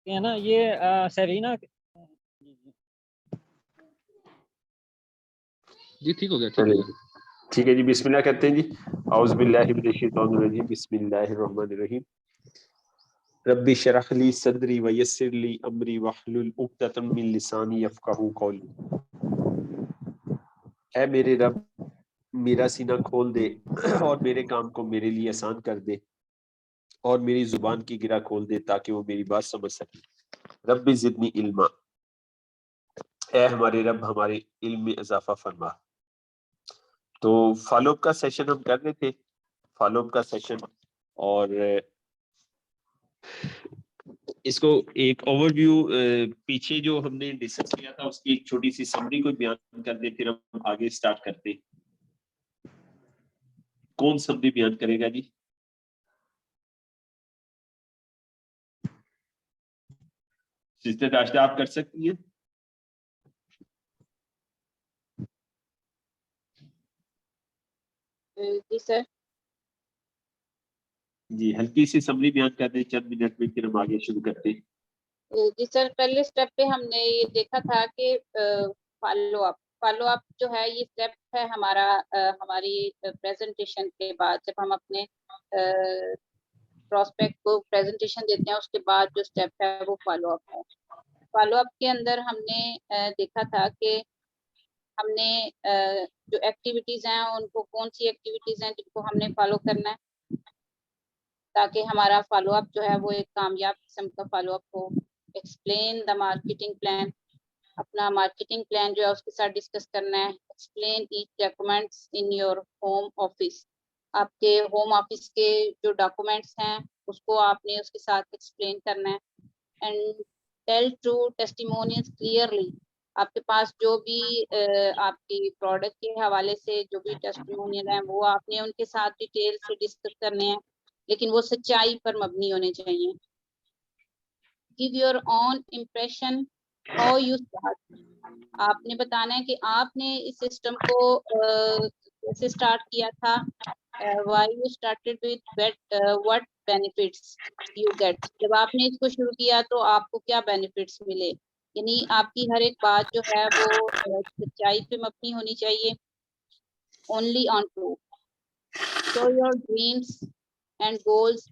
है ना, ये सेरीना जी ठीक हो गया, ठीक है जी। बिस्मिल्लाह कहते हैं जी। औज़ु बिल्लाहि मिनश शैतानिर रजीम, बिस्मिल्लाहिर रहमानिर रहीम। रब्बि शरह ली सदरी व यस्सिर ली अमरी वहलुल उक़दतम मिन लिसानी यफ़क़हू क़ौली। ऐ मेरे रब, मेरा सीना खोल दे और मेरे काम को मेरे लिए आसान कर दे, और मेरी जुबान की गिरा खोल दे ताकि वो मेरी बात समझ सके। रब्बि ज़िदनी इल्मा, ऐ हमारे रब हमारे इल्म में इजाफा फरमा। तो फॉलोअप का सेशन हम कर रहे थे, फॉलोअप का सेशन, और इसको एक ओवरव्यू पीछे जो हमने डिस्कस किया था उसकी एक छोटी सी समरी को बयान कर दे, फिर हम आगे स्टार्ट करते। कौन समरी बयान करेगा जी? सिस्टर राशिदा आप कर सकती हैं? जी सर। जी हल्की सी समरी बयान कर दें चंद मिनट में, फिर हम आगे शुरू करते हैं। जी सर, पहले स्टेप पे हमने ये देखा था कि फॉलो अप जो है ये स्टेप है हमारा हमारी प्रेजेंटेशन के बाद, जब हम अपने प्रोस्पेक्ट को प्रेजेंटेशन देते हैं उसके बाद जो स्टेप है वो फॉलो अप है। फॉलो अप के अंदर हमने देखा था कि हमने जो एक्टिविटीज हैं उनको, कौन सी एक्टिविटीज हैं जिनको हमने फॉलो करना है ताकि हमारा फॉलो अप जो है वो एक कामयाब किस्म का फॉलो अप हो। एक्सप्लेन द मार्केटिंग प्लान, अपना मार्केटिंग प्लान जो है उसके साथ डिस्कस करना है। Explain each documents in your home office, आपके होम ऑफिस के जो डॉक्यूमेंट्स हैं उसको आपने उसके साथ एक्सप्लेन करना है। And tell true testimonials clearly, आपके पास जो भी आपकी प्रोडक्ट के हवाले से जो भी टेस्टिमोनियल है वो आपने उनके साथ डिटेल से डिस्कस करने हैं, लेकिन वो सच्चाई पर मबनी होने चाहिए। Give your on impression how you start, आपने बताना है कि आपने इस सिस्टम को कैसे स्टार्ट किया था। Why you started with what benefits you get, जब आपने इसको शुरू किया तो आपको क्या बेनिफिट्स मिले। यानी आपकी हर एक बात जो है वो सच्चाई पे मबनी होनी चाहिए। Only on true. Show your dreams and goals,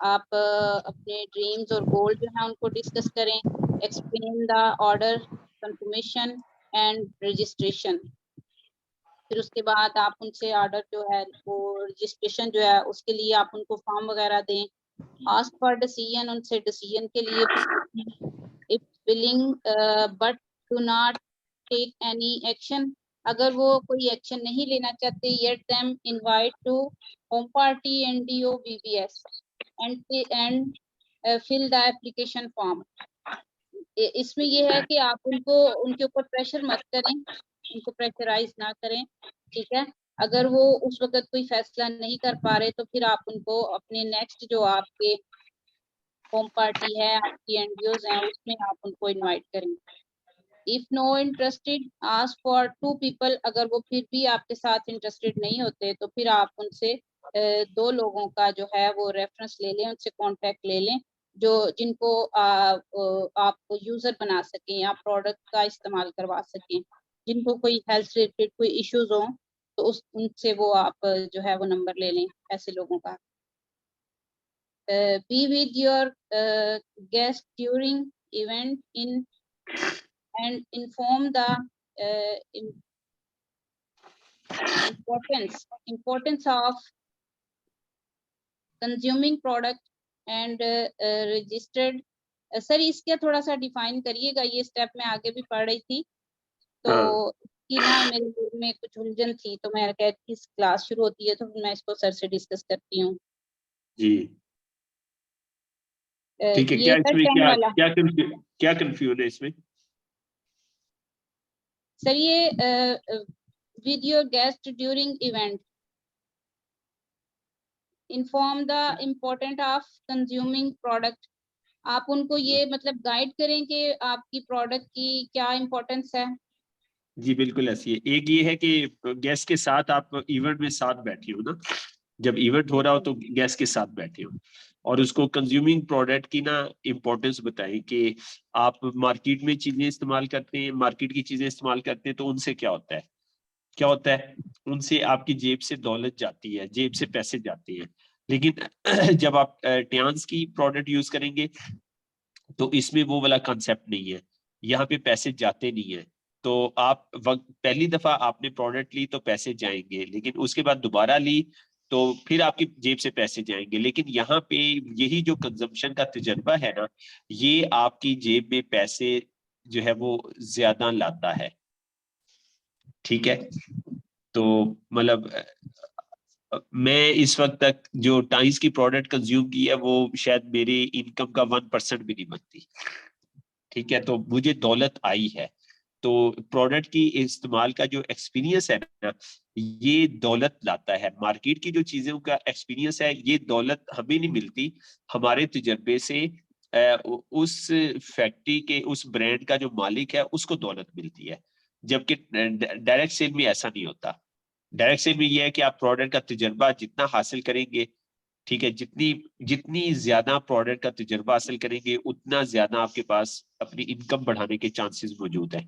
आप अपने ड्रीम्स और गोल जो है उनको डिस्कस करें। Explain the order confirmation and registration, फिर उसके बाद आप उनसे ऑर्डर जो है वो रजिस्ट्रेशन जो है उसके लिए आप उनको फॉर्म वगैरह दें। आस्क फॉर डिसीजन, उनसे डिसीजन के लिए भी पूछें। If willing but do not take any action, अगर वो कोई एक्शन नहीं लेना चाहते, yet them invite to home party NDO BBS and fill the application form. इसमें ये है कि आप उनको उनके ऊपर प्रेशर मत करें, उनको प्रेशराइज ना करें, ठीक है। अगर वो उस वक्त कोई फैसला नहीं कर पा रहे तो फिर आप उनको अपने नेक्स्ट जो आपके होम पार्टी है, आपकी NGOs हैं, उसमें आप उनको इनवाइट करें। If no interested ask for 2 people, अगर वो फिर भी आपके साथ इंटरेस्टेड नहीं होते तो फिर आप उनसे 2 लोगों का जो है वो रेफरेंस ले लें, उनसे कांटेक्ट ले लें, जो जिनको आप यूजर बना सकें या प्रोडक्ट का इस्तेमाल करवा सकें। जिनको कोई हेल्थ रिलेटेड कोई इश्यूज हो तो उनसे वो आप जो है वो नंबर ले लें ऐसे लोगों का। Be with your guest during event in and inform the importance of consuming product and registered। Sir इसके थोड़ा सा डिफाइन करिएगा, ये स्टेप मैं आगे भी पढ़ रही थी तो इसकी ना मेरे दिल में कुछ उलझन थी, तो मैं कहती क्लास शुरू होती है तो मैं इसको सर से डिस्कस करती हूँ जी। ठीक है, क्या इसमें क्या कंफ्यूजन है इसमें? सर ये with your guest during event, inform the important of consuming product, आप उनको ये मतलब गाइड करें कि आपकी प्रोडक्ट की क्या इम्पोर्टेंस है। जी बिल्कुल ऐसी है। एक ये है कि गेस्ट के साथ आप इवेंट में साथ बैठे हो ना, जब इवेंट हो रहा हो तो गेस्ट के साथ बैठे हो, और उसको कंज्यूमिंग प्रोडक्ट की ना इम्पोर्टेंस बताएं कि आप मार्केट में चीजें इस्तेमाल करते हैं, मार्केट की चीजें इस्तेमाल करते हैं, तो उनसे क्या होता है, क्या होता है, उनसे आपकी जेब से दौलत जाती है, जेब से पैसे जाते हैं। लेकिन जब आप टियान्स की प्रोडक्ट यूज करेंगे तो इसमें वो वाला कंसेप्ट नहीं है, यहाँ पे पैसे जाते नहीं है। तो आप पहली दफा आपने प्रोडक्ट ली तो पैसे जाएंगे, लेकिन उसके बाद दोबारा ली तो फिर आपकी जेब से पैसे जाएंगे। लेकिन यहाँ पे यही जो कंजम्पशन का तजर्बा है ना, ये आपकी जेब में पैसे जो है वो ज्यादा लाता है। ठीक है, तो मतलब मैं इस वक्त तक जो टाइम्स की प्रोडक्ट कंज्यूम की है वो शायद मेरी इनकम का 1% भी नहीं बनती। ठीक है, तो मुझे दौलत आई है। तो प्रोडक्ट की इस्तेमाल का जो एक्सपीरियंस है ना, ये दौलत लाता है। मार्केट की जो चीजों का एक्सपीरियंस है, ये दौलत हमें नहीं मिलती, हमारे तजर्बे से उस फैक्ट्री के, उस ब्रांड का जो मालिक है उसको दौलत मिलती है। जबकि डायरेक्ट सेल में ऐसा नहीं होता। डायरेक्ट सेल में यह है कि आप प्रोडक्ट का तजर्बा जितना हासिल करेंगे, ठीक है, जितनी जितनी ज्यादा प्रोडक्ट का तजर्बा हासिल करेंगे उतना ज्यादा आपके पास अपनी इनकम बढ़ाने के चांसेस मौजूद है।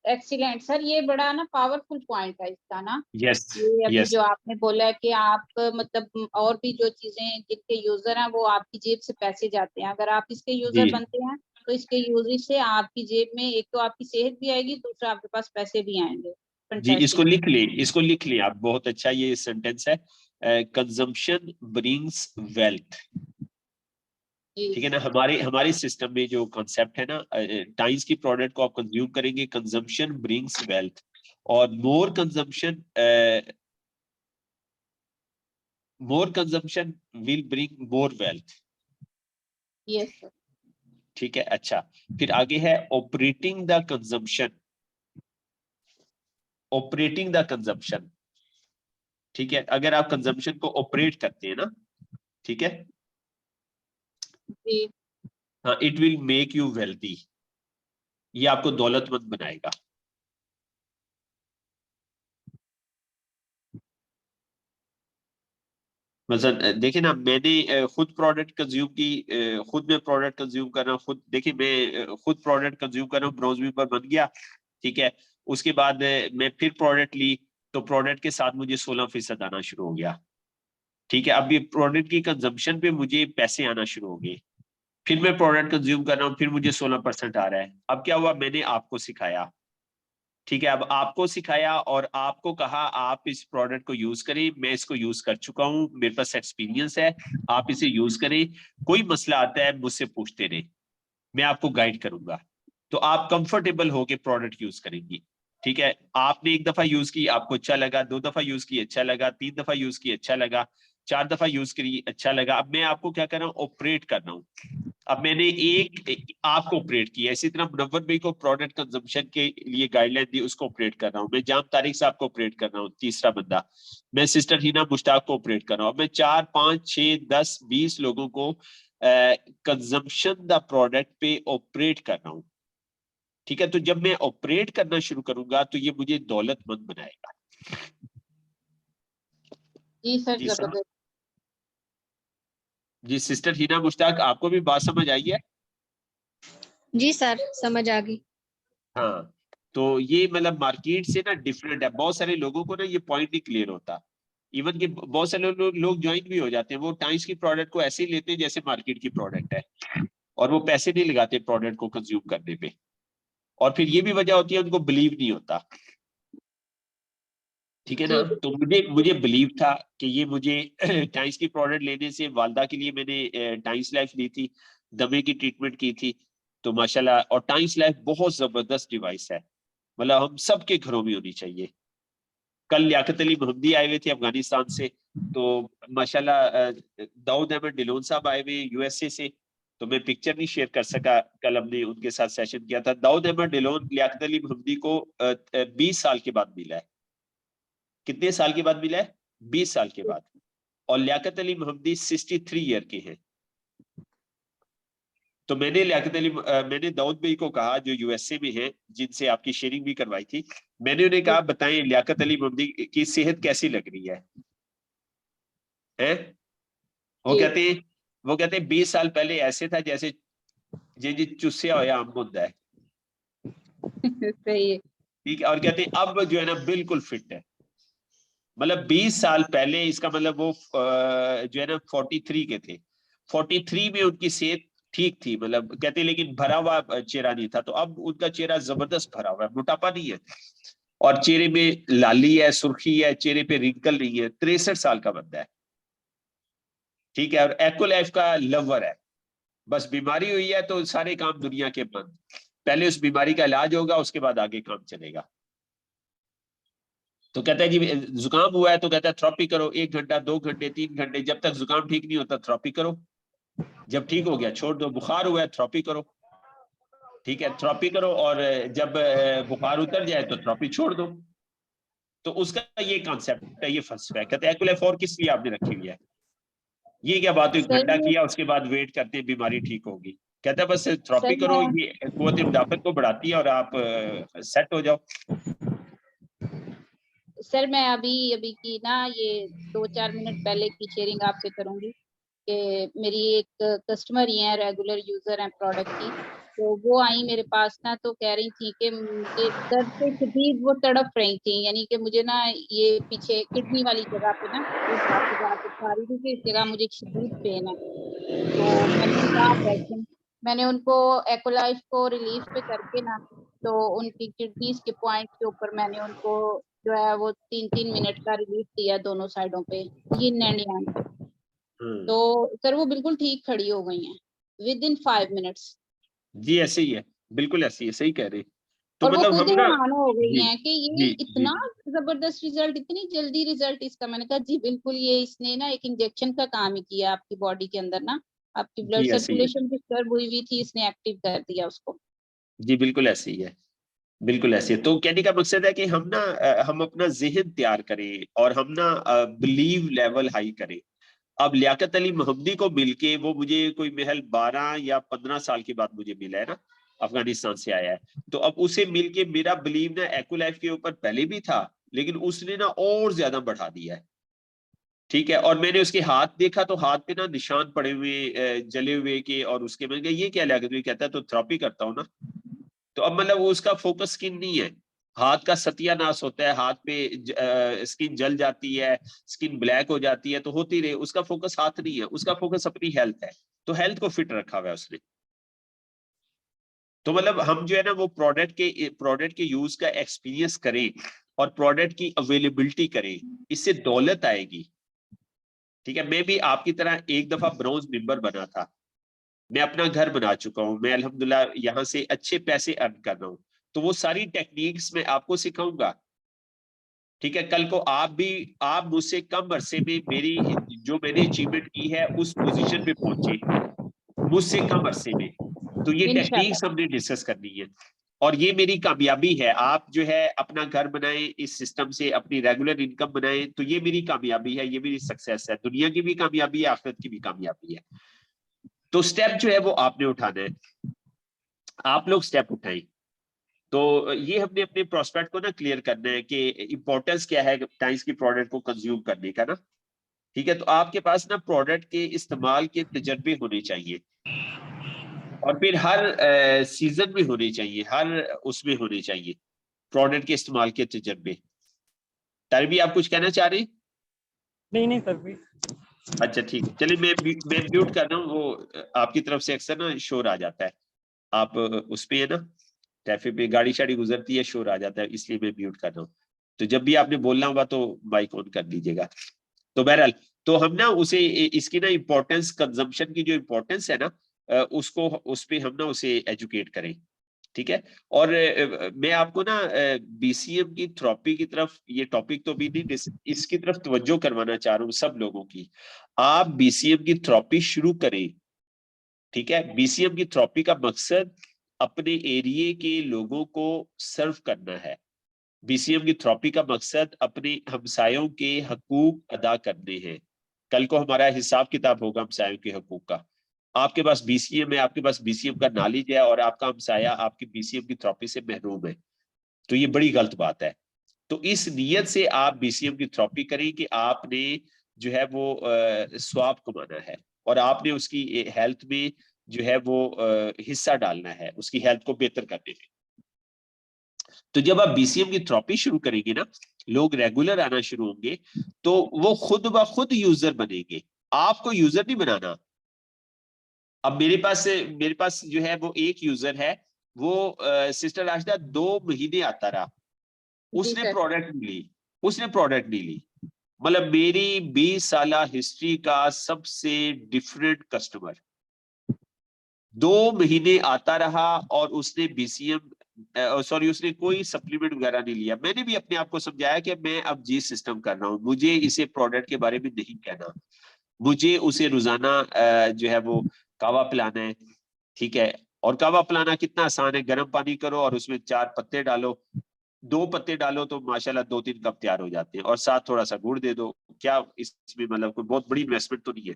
एक्सीलेंट सर, ये बड़ा ना पावरफुल पॉइंट है इसका ना। यस ये अभी यस जो आपने बोला है कि आप मतलब और भी जो चीजें जिनके यूजर हैं वो आपकी जेब से पैसे जाते हैं, अगर आप इसके यूजर जी बनते हैं तो इसके यूजेज से आपकी जेब में एक तो आपकी सेहत भी आएगी, दूसरा आपके पास पैसे भी आएंगे। जी, इसको फैंटास्टिक। लिख ले, इसको लिख ले आप, बहुत अच्छा ये सेंटेंस है। Consumption brings wealth. जी ठीक है ना, हमारे हमारे सिस्टम में जो कॉन्सेप्ट है ना, टाइम्स की प्रोडक्ट को आप कंज्यूम करेंगे, कंजम्पशन ब्रिंग्स वेल्थ। और more consumption will bring more wealth. Yes sir. ठीक है, अच्छा, फिर आगे है operating the consumption, operating the consumption. ठीक है, अगर आप कंजम्पशन को ऑपरेट करते हैं ना, ठीक है, जी हाँ, it will make you wealthy, ये आपको दौलतमंद बनाएगा। मतलब देखिए ना, मैंने खुद प्रोडक्ट कंज्यूम की, खुद मैं प्रोडक्ट कंज्यूम कर रहा हूँ, खुद देखिए मैं खुद प्रोडक्ट कंज्यूम कर रहा हूँ, ब्रोंज मेंबर बन गया। ठीक है, उसके बाद मैं फिर प्रोडक्ट ली, तो प्रोडक्ट के साथ मुझे 16% आना शुरू हो गया। ठीक है, अब ये प्रोडक्ट की कंजम्पशन पे मुझे पैसे आना शुरू हो गए। फिर मैं प्रोडक्ट कंज्यूम कर रहा हूँ, फिर मुझे 16% आ रहा है। अब क्या हुआ, मैंने आपको सिखाया, ठीक है, अब आपको सिखाया और आपको कहा आप इस प्रोडक्ट को यूज करें, मैं इसको यूज कर चुका हूं, मेरे पास एक्सपीरियंस है, आप इसे यूज करें, कोई मसला आता है मुझसे पूछते रहे, मैं आपको गाइड करूंगा, तो आप कंफर्टेबल होके प्रोडक्ट यूज करेंगी। ठीक है, आपने एक दफा यूज की, आपको अच्छा लगा, 2 दफा यूज की अच्छा लगा, 3 दफा यूज की अच्छा लगा, 4 दफा यूज करी अच्छा लगा। अब मैं आपको क्या कर रहा हूँ, ऑपरेट कर रहा हूँ। अब मैंने आपको ऑपरेट किया, इसी तरह मुनव्वर भाई को प्रोडक्ट कंजम्पशन के लिए गाइडलाइन दी, उसको ऑपरेट कर रहा हूँ। मैं जाम तारिक साहब को ऑपरेट कर रहा हूँ, तीसरा बंदा। मैं सिस्टर हिना मुश्ताक को ऑपरेट कर रहा हूँ। मैं 4 5 6 10 20 लोगों को कंजम्पशन द प्रोडक्ट पे ऑपरेट कर रहा हूँ। ठीक है, तो जब मैं ऑपरेट करना शुरू करूंगा तो ये मुझे दौलतमंद बनाएगा। जी सर, जी सर, जबरदस्त। जी सिस्टर हिना मुश्ताक, आपको भी बात समझ आई है? जी सर, समझ आ गई। हाँ, तो ये मतलब मार्केट से ना डिफरेंट है। बहुत सारे लोगों को ना ये पॉइंट नहीं क्लियर होता। इवन कि बहुत सारे लोग ज्वाइन भी हो जाते हैं, वो टाइम्स की प्रोडक्ट को ऐसे ही लेते हैं जैसे मार्केट की प्रोडक्ट है, और वो पैसे नहीं लगाते प्रोडक्ट को कंज्यूम करने पे। और फिर ये भी वजह होती है, उनको बिलीव नहीं होता। ठीक है ना, जी तो मुझे मुझे बिलीव था कि ये मुझे टाइम्स की प्रोडक्ट लेने से, वालदा के लिए मैंने टाइम्स लाइफ ली थी, दमे की ट्रीटमेंट की थी, तो माशाल्लाह। और टाइम्स लाइफ बहुत जबरदस्त डिवाइस है, मतलब हम सबके घरों में होनी चाहिए। कल लियाकत अली मोहम्मदी आए हुए थे अफगानिस्तान से, तो माशाल्लाह दाऊद अहमद डिलोन साहब आए हुए यूएसए से, तो मैं पिक्चर नहीं शेयर कर सका, कल हमने उनके साथ सेशन किया था। दाऊद अहमद डिलोन लियाकत अली मोहम्मदी को 20 साल के बाद मिला है। कितने साल के बाद मिला है? 20 साल के बाद। और लियाकत अली मोहम्मदी 63 ईयर के हैं। तो मैंने दाऊद भाई को कहा, जो यूएसए में है, जिनसे आपकी शेयरिंग भी करवाई थी, मैंने उन्हें कहा बताएं लियाकत अली मोहम्मदी की सेहत कैसी लग रही है? वो जी। कहते हैं 20 साल पहले ऐसे था जैसे जी चुस्या होया आम होता है, सही है। ठीक है। और कहते हैं अब जो है ना बिल्कुल फिट है। मतलब 20 साल पहले, इसका मतलब वो जो है ना 43 के थे, 43 में उनकी सेहत ठीक थी, मतलब कहते हैं, लेकिन भरा हुआ चेहरा नहीं था। तो अब उनका चेहरा जबरदस्त भरा हुआ है, मोटापा नहीं है, और चेहरे में लाली है, सुर्खी है, चेहरे पे रिंकल नहीं है। 63 साल का बंदा है, ठीक है। और एक्वालाइफ का लवर है। बस बीमारी हुई है तो सारे काम दुनिया के बंद। पहले उस बीमारी का इलाज होगा, उसके बाद आगे काम चलेगा। तो कहता है जी जुकाम हुआ है तो कहता है थेरेपी करो, 1 घंटा 2 घंटे 3 घंटे, जब तक जुकाम ठीक नहीं होता थेरेपी करो, जब ठीक हो गया छोड़ दो। बुखार हुआ है थेरेपी करो, ठीक है, थेरेपी करो, और जब बुखार उतर जाए तो थेरेपी छोड़ दो। तो उसका ये कॉन्सेप्ट है, ये फलसफा है। कहते हैं एक्वालाइफ और किस लिए आपने रखी हुई है? ये क्या बात हुई, सर घंटा ये किया उसके बाद वेट करते हैं बीमारी ठीक होगी? कहता है बस थेरेपी सर करो, मैं ये कुव्वत मुदाफत को बढ़ाती है और आप सेट हो जाओ। सर मैं अभी अभी की ना ये 2-4 मिनट पहले की शेयरिंग आपसे करूंगी कि मेरी एक कस्टमर ही है, रेगुलर यूजर है प्रोडक्ट की। तो वो आई मेरे पास ना, तो कह रही थी कि मुझे दर्द से शदीद वो तड़प रही थी, यानी कि मुझे ना ये पीछे किडनी वाली जगह पे ना वो बात बता रही थी कि इस जगह मुझे शदीद पेन है। तो मैंने उनका बैठे मैंने उनको एक्वालाइफ को रिलीफ पे करके ना, तो उनकी किडनीज के पॉइंट के ऊपर मैंने उनको जो है वो 3-3 मिनट का रिलीफ दिया दोनों साइडों पे, यिन एंड यांग पे। तो सर वो बिल्कुल ठीक खड़ी हो गई हैं विद इन 5 मिनट्स। जी ऐसे ही है, बिल्कुल ऐसे ही है, सही कह रहे। तो और वो मतलब खुद हम ना, हैरान हो गई जी हैं कि ये जी जी इतना जबरदस्त रिजल्ट, इतनी जल्दी रिजल्ट इसका। मैंने कहा जी बिल्कुल, ये इसने ना एक इंजेक्शन का काम ही किया आपकी बॉडी के अंदर ना, आपकी ब्लड जी ऐसे ही है, सर्कुलेशन डिस्टर्ब हुई हुई थी, इसने एक्टिव कर दिया उसको। जी बिल्कुल ऐसे ही है, बिल्कुल ऐसे है। तो कहने का मकसद है कि हम ना हम अपना जहन तैयार करें और हम ना बिलीव लेवल हाई करें। अब लियाकत अली मोहम्मदी को मिलके, वो मुझे कोई महल 12 या 15 साल के बाद मुझे मिला है ना, अफगानिस्तान से आया है। तो अब उसे मिलके मेरा बिलीव ना एक्वालाइफ के ऊपर पहले भी था, लेकिन उसने ना और ज्यादा बढ़ा दिया है, ठीक है। और मैंने उसके हाथ देखा तो हाथ पे ना निशान पड़े हुए जले हुए के, और उसके मैंने कहा ये क्या लियाकत? कहता है तो थेरेपी करता हूँ ना। तो अब मतलब वो उसका फोकस स्किन नहीं है, हाथ का सत्यानाश होता है, हाथ पे स्किन जल जाती है, स्किन ब्लैक हो जाती है, तो होती रहे, उसका फोकस हाथ नहीं है, उसका फोकस अपनी हेल्थ है। तो हेल्थ को फिट रखा हुआ है उसने। तो मतलब हम जो है ना वो प्रोडक्ट के यूज का एक्सपीरियंस करें और प्रोडक्ट की अवेलेबिलिटी करें, इससे दौलत आएगी, ठीक है। मैं भी आपकी तरह एक दफा ब्रॉन्ज मेंबर बना था, मैं अपना घर बना चुका हूं, मैं अल्हम्दुलिल्लाह यहाँ से अच्छे पैसे अर्न कर रहा हूँ। तो वो सारी टेक्निक्स मैं आपको सिखाऊंगा, ठीक है। कल को आप मुझसे कम अरसे में मेरी जो मैंने अचीवमेंट की है उस पोजीशन पे पहुंचे, मुझसे कम अरसे में। तो ये टेक्निक्स इंशाल्लाह। हमने डिस्कस करनी है, और ये मेरी कामयाबी है। आप जो है अपना घर बनाए, इस सिस्टम से अपनी रेगुलर इनकम बनाए, तो ये मेरी कामयाबी है, ये मेरी सक्सेस है, दुनिया की भी कामयाबी है, आखिरत की भी कामयाबी है। तो स्टेप जो है वो आपने उठाना है, आप लोग स्टेप उठाएं। तो ये हमने अपने प्रोस्पेक्ट को ना क्लियर करना है कि इंपॉर्टेंस क्या है टाइम्स की प्रोडक्ट को कंज्यूम करने का ना, ठीक है। तो आपके पास ना प्रोडक्ट के इस्तेमाल के तजर्बे होने चाहिए, और फिर हर सीजन में होने चाहिए, हर उसमें होने चाहिए प्रोडक्ट के इस्तेमाल के तजर्बे। तारबी आप कुछ कहना चाह रहे हैं? नहीं सर भी। अच्छा ठीक है, चलिए मैं म्यूट कर रहा हूँ, वो आपकी तरफ से अक्सर ना शोर आ जाता है, आप उस पे है ना, ट्रैफिक पे गाड़ी शाड़ी गुजरती है, शोर आ जाता है, इसलिए मैं म्यूट कर रहा हूँ। तो जब भी आपने बोलना होगा तो माइक ऑन कर दीजिएगा। तो बहरहाल, तो हम ना उसे इसकी ना इम्पोर्टेंस, कंजम्पशन की जो इम्पोर्टेंस है ना, उसको उस पे हम ना उसे एजुकेट करें, ठीक है। और मैं आपको ना बीसीएम की थेरेपी की तरफ, ये टॉपिक तो भी नहीं, इसकी तरफ तवज्जो करवाना चाह रहा हूँ सब लोगों की। आप बीसीएम की थेरेपी शुरू करें, ठीक है। बीसीएम की थेरेपी का मकसद अपने एरिया के लोगों को सर्व करना है। बीसीएम की थेरेपी का मकसद अपने हमसायों के हकूक अदा करने हैं। कल को हमारा हिसाब किताब होगा हमसायों के हकूक का। आपके पास बीसीएम है, आपके पास बीसीएम का नॉलेज है, और आपका हमसाया आपकी बीसीएम की थेरेपी से महरूम है, तो ये बड़ी गलत बात है। तो इस नीयत से आप बीसीएम की थेरेपी करें कि आपने जो है वो स्वाब कमाना है और आपने उसकी हेल्थ में जो है वो हिस्सा डालना है, उसकी हेल्थ को बेहतर करने में। तो जब आप बीसीएम की थेरेपी शुरू करेंगे ना, लोग रेगुलर आना शुरू होंगे, तो वो खुद ब खुद यूजर बनेंगे, आपको यूजर नहीं बनाना। अब मेरे पास जो है वो एक यूजर है, वो सिस्टर राशिदा 2 महीने आता रहा, जी उसने सर। प्रोडक्ट नहीं ली। मतलब मेरी 20 साला हिस्ट्री का सबसे डिफरेंट कस्टमर 2 महीने आता रहा और उसने उसने कोई सप्लीमेंट वगैरह नहीं लिया। मैंने भी अपने आप को समझाया कि मैं अब जी सिस्टम कर रहा हूँ, मुझे इसे प्रोडक्ट के बारे में नहीं कहना, मुझे उसे रोजाना जो है वो कावा पिलाना है, ठीक है। और कावा पिलाना कितना आसान है, गर्म पानी करो और उसमें 4 पत्ते डालो, 2 पत्ते डालो तो माशाल्लाह 2-3 कप तैयार हो जाते हैं, और साथ थोड़ा सा गुड़ दे दो। क्या इसमें मतलब कोई बहुत बड़ी इन्वेस्टमेंट तो नहीं है।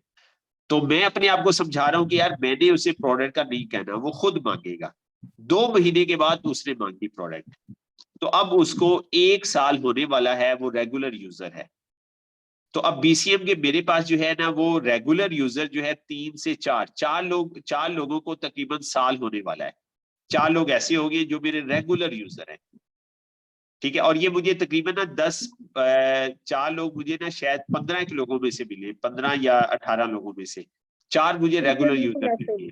तो मैं अपने आप को समझा रहा हूँ कि यार मैंने उसे प्रोडक्ट का नहीं कहना, वो खुद मांगेगा। 2 महीने के बाद उसने मांगी प्रोडक्ट, तो अब उसको 1 साल होने वाला है, वो रेगुलर यूजर है। तो अब बीसीएम के मेरे पास जो है ना, वो रेगुलर यूजर जो है 3 से 4 लोगों को तकरीबन साल होने वाला है। 4 लोग ऐसे हो गए जो मेरे रेगुलर यूजर हैं, ठीक है। और ये मुझे तकरीबन ना 4 लोग मुझे ना शायद 15 के लोगों में से मिले, 15 या 18 लोगों में से 4 मुझे जी सर, रेगुलर बिल्कुल यूजर ऐसे मिल ही गए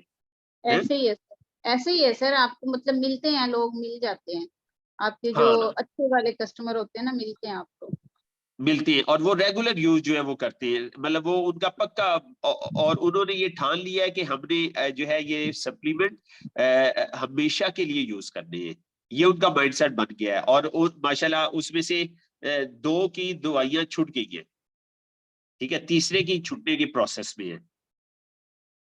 हैं। ऐसे ही है सर, ऐसे ही है सर। आपको मतलब मिलते हैं, लोग मिल जाते हैं, आपके जो हाँ अच्छे वाले कस्टमर होते हैं ना, मिलते हैं आपको। मिलती है, और वो रेगुलर यूज जो है वो करते हैं, मतलब वो उनका पक्का। और उन्होंने ये ठान लिया है कि हमने जो है ये सप्लीमेंट हमेशा के लिए यूज करने हैं, ये उनका माइंडसेट बन गया है। और माशाल्लाह उसमें से 2 की दवाइयां छूट गई हैं, ठीक है, तीसरे की छूटने की प्रोसेस में है,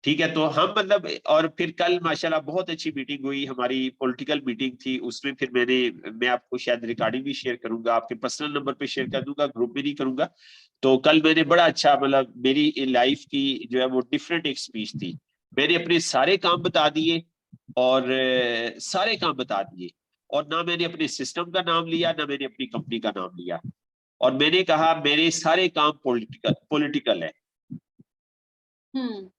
ठीक है। तो हम मतलब, और फिर कल माशाल्लाह बहुत अच्छी मीटिंग हुई हमारी, पॉलिटिकल मीटिंग थी, उसमें फिर मैं आपको शायद रिकॉर्डिंग भी शेयर करूंगा, आपके पर्सनल नंबर पे शेयर कर दूंगा, ग्रुप में नहीं करूंगा। तो कल मैंने बड़ा अच्छा, मतलब मेरी लाइफ की जो है वो डिफरेंट एक स्पीच थी। मैंने अपने सारे काम बता दिए, और सारे काम बता दिए, और ना मैंने अपने सिस्टम का नाम लिया, ना मैंने अपनी कंपनी का नाम लिया, और मैंने कहा मेरे सारे काम पॉलिटिकल है। हम्म।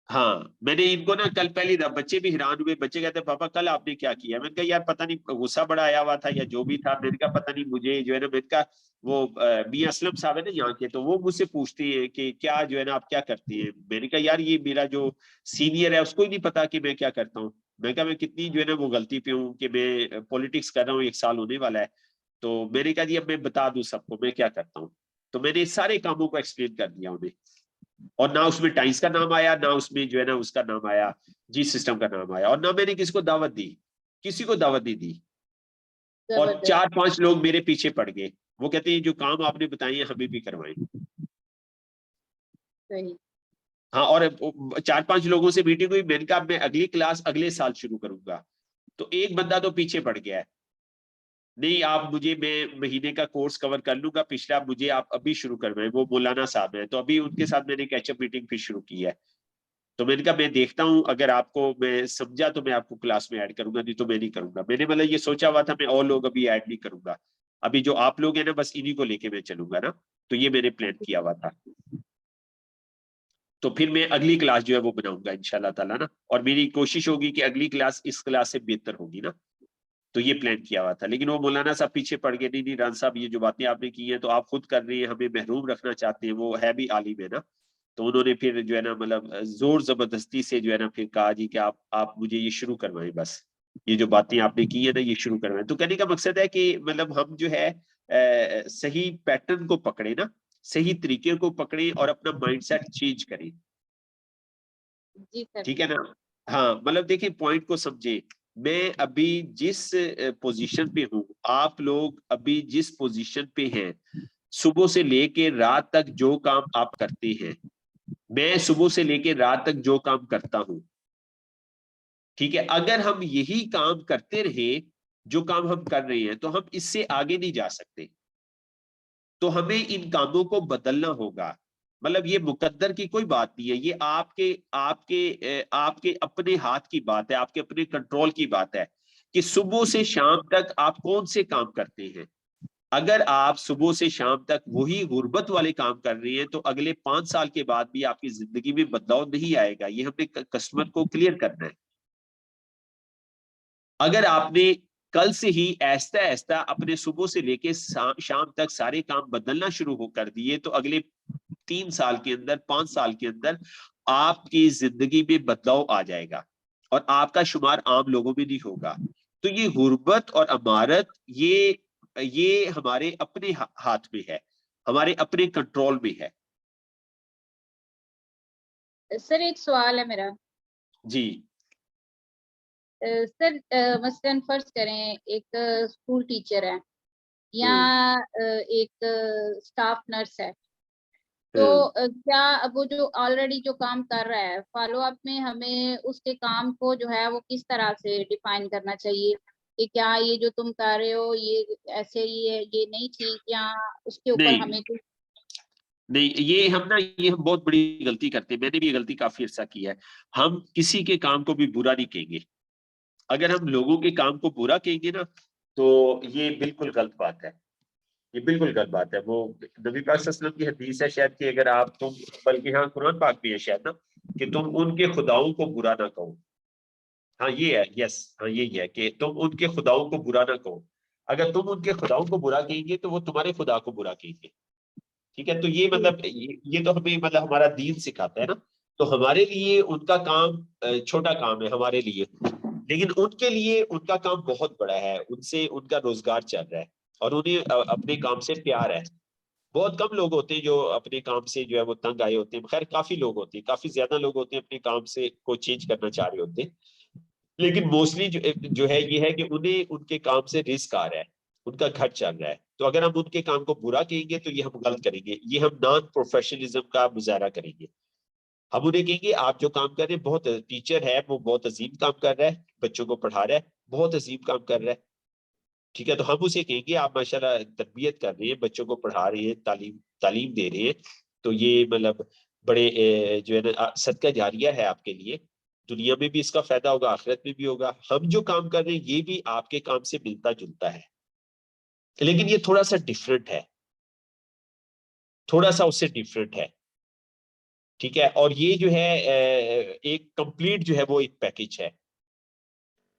हाँ, मैंने इनको ना कल पहली दफा, बच्चे भी हैरान हुए, बच्चे कहते पापा कल आपने क्या किया। मैंने कहा यार पता नहीं, गुस्सा बड़ा आया हुआ था या जो भी था। मैंने कहा पता नहीं, मुझे जो है ना, मैंने कहा वो मियां असलम साहब है ना यहाँ के, तो वो मुझसे पूछते हैं कि क्या जो है ना आप क्या करती हैं। मैंने कहा यार ये मेरा जो सीनियर है उसको ही नहीं पता कि मैं क्या करता हूँ। मैंने कहा मैं कितनी जो है ना वो गलती पे हूँ कि मैं पॉलिटिक्स कर रहा हूँ, 1 साल होने वाला है। तो मैंने कहा जी अब मैं बता दूं सबको मैं क्या करता हूँ। तो मैंने सारे कामों को एक्सप्लेन कर दिया उन्हें, और ना उसमें टाइम्स का नाम आया, ना उसमें जो है ना उसका नाम आया, जी सिस्टम का नाम आया, और ना मैंने किसी को दावत दी, किसी को दावत नहीं दी। और जबरदस्त। 4-5 लोग मेरे पीछे पड़ गए, वो कहते हैं जो काम आपने बताए हैं हमें भी करवाएं। सही। हाँ, और 4-5 लोगों से मीटिंग हुई, मैंने कहा मैं अगली क्लास अगले साल शुरू करूंगा। तो एक बंदा तो पीछे पड़ गया है, नहीं आप मुझे, मैं महीने का कोर्स कवर कर लूंगा, पिछला मुझे आप अभी शुरू करवाएं। वो मौलाना साहब है, तो अभी उनके साथ मैंने कैचअप मीटिंग फिर शुरू की है। तो मैंने कहा मैं देखता हूँ, अगर आपको मैं समझा तो मैं आपको क्लास में ऐड करूंगा, नहीं तो मैं नहीं करूंगा। मैंने मतलब ये सोचा हुआ था मैं और लोग अभी ऐड नहीं करूंगा, अभी जो आप लोग हैं ना बस इन्हीं को लेके मैं चलूंगा ना। तो ये मैंने प्लान किया हुआ था। तो फिर मैं अगली क्लास जो है वो बनाऊंगा इंशाल्लाह ताला ना, और मेरी कोशिश होगी कि अगली क्लास इस क्लास से बेहतर होगी ना। तो ये प्लान किया हुआ था, लेकिन वो मौलाना साहब पीछे पड़ गए, नहीं नहीं रान साहब ये जो बातें आपने की हैं तो आप खुद कर रही हैं, हमें महरूम रखना चाहते हैं, वो है भी आलिम है ना। तो उन्होंने फिर जो है ना मतलब जोर जबरदस्ती से जो है ना फिर कहा जी कि आप मुझे ये शुरू करवाएं, बस ये जो बातें आपने की है ना ये शुरू करवाएं। तो कहने का मकसद है कि मतलब हम जो है सही पैटर्न को पकड़े ना, सही तरीके को पकड़े और अपना माइंडसेट चेंज करें, जी सर। ठीक है ना। हाँ मतलब देखिए पॉइंट को समझे, मैं अभी जिस पोजीशन पे हूँ, आप लोग अभी जिस पोजीशन पे हैं, सुबह से लेके रात तक जो काम आप करते हैं, मैं सुबह से लेके रात तक जो काम करता हूं, ठीक है। अगर हम यही काम करते रहे जो काम हम कर रहे हैं, तो हम इससे आगे नहीं जा सकते। तो हमें इन कामों को बदलना होगा। मतलब ये मुकद्दर की कोई बात नहीं है, ये आपके आपके आपके अपने हाथ की बात है, आपके अपने कंट्रोल की बात है कि सुबह से शाम तक आप कौन से काम करते हैं। अगर आप सुबह से शाम तक वही गुर्बत वाले काम कर रहे हैं तो अगले 5 साल के बाद भी आपकी जिंदगी में बदलाव नहीं आएगा। ये हमने कस्टमर को क्लियर करना है। अगर आपने कल से ही ऐसा ऐसा अपने सुबह से लेके शाम तक सारे काम बदलना शुरू हो कर दिए तो अगले 3 साल के अंदर 5 साल के अंदर आपकी जिंदगी में बदलाव आ जाएगा और आपका शुमार आम लोगों में नहीं होगा। तो ये गुर्बत और अमारत ये हमारे अपने हाथ में है, हमारे अपने कंट्रोल में है। सर एक सवाल है मेरा। जी सर मसलन फर्ज करें एक स्कूल टीचर है या एक स्टाफ नर्स है, तो क्या वो जो ऑलरेडी जो काम कर रहा है फॉलो अप में हमें उसके काम को जो है वो किस तरह से डिफाइन करना चाहिए कि क्या ये जो तुम कर रहे हो ये ऐसे ही है, ये नहीं ठीक, या उसके ऊपर नहीं हमें कुछ? नहीं, ये हम बहुत बड़ी गलती करते हैं। मैंने भी ये गलती काफी अर्सा की है। हम किसी के काम को भी बुरा नहीं कहेंगे। अगर हम लोगों के काम को बुरा कहेंगे ना तो ये बिल्कुल गलत बात है, ये बिल्कुल गलत बात है। वो नबी पाक सल्लल्लाहु अलैहि वसल्लम की हदीस है शायद कि अगर आप तुम, बल्कि हाँ कुरान पाक भी है शायद ना, कि तुम उनके खुदाओं को बुरा ना कहो। हाँ ये है, यस, हाँ यही है कि तुम उनके खुदाओं को बुरा ना कहो। अगर तुम उनके खुदाओं को बुरा कहेंगे तो वो तुम्हारे खुदा को बुरा कहेंगे। ठीक है, तो ये मतलब ये तो हमें मतलब हमारा दीन सिखाता है ना। तो हमारे लिए उनका काम छोटा काम है हमारे लिए, लेकिन उनके लिए उनका काम बहुत बड़ा है। उनसे उनका रोजगार चल रहा है और उन्हें अपने काम से प्यार है। बहुत कम लोग होते हैं जो अपने काम से जो है वो तंग आए होते हैं। खैर काफी लोग होते हैं, काफी ज्यादा लोग होते हैं अपने काम से को चेंज करना चाह रहे होते हैं, लेकिन मोस्टली जो है ये है कि उन्हें उनके काम से रिस्क आ रहा है, उनका घर चल रहा है। तो अगर हम उनके काम को बुरा कहेंगे तो ये हम गलत करेंगे, ये हम नॉन प्रोफेशनलिज्म का मुजाहरा करेंगे। हम उन्हें कहेंगे आप जो काम कर रहे हैं, बहुत टीचर है वो बहुत अजीम काम कर रहा है, बच्चों को पढ़ा रहा है, बहुत अजीम काम कर रहा है। ठीक है, तो हम उसे कहेंगे आप माशाल्लाह तरबियत कर रहे हैं, बच्चों को पढ़ा रहे हैं, तालीम तालीम दे रहे हैं, तो ये मतलब बड़े जो है ना सदका जारिया है आपके लिए। दुनिया में भी इसका फायदा होगा, आखिरत में भी होगा। हम जो काम कर रहे हैं ये भी आपके काम से मिलता जुलता है, लेकिन ये थोड़ा सा डिफरेंट है, थोड़ा सा उससे डिफरेंट है। ठीक है, और ये जो है एक कंप्लीट जो है वो एक पैकेज है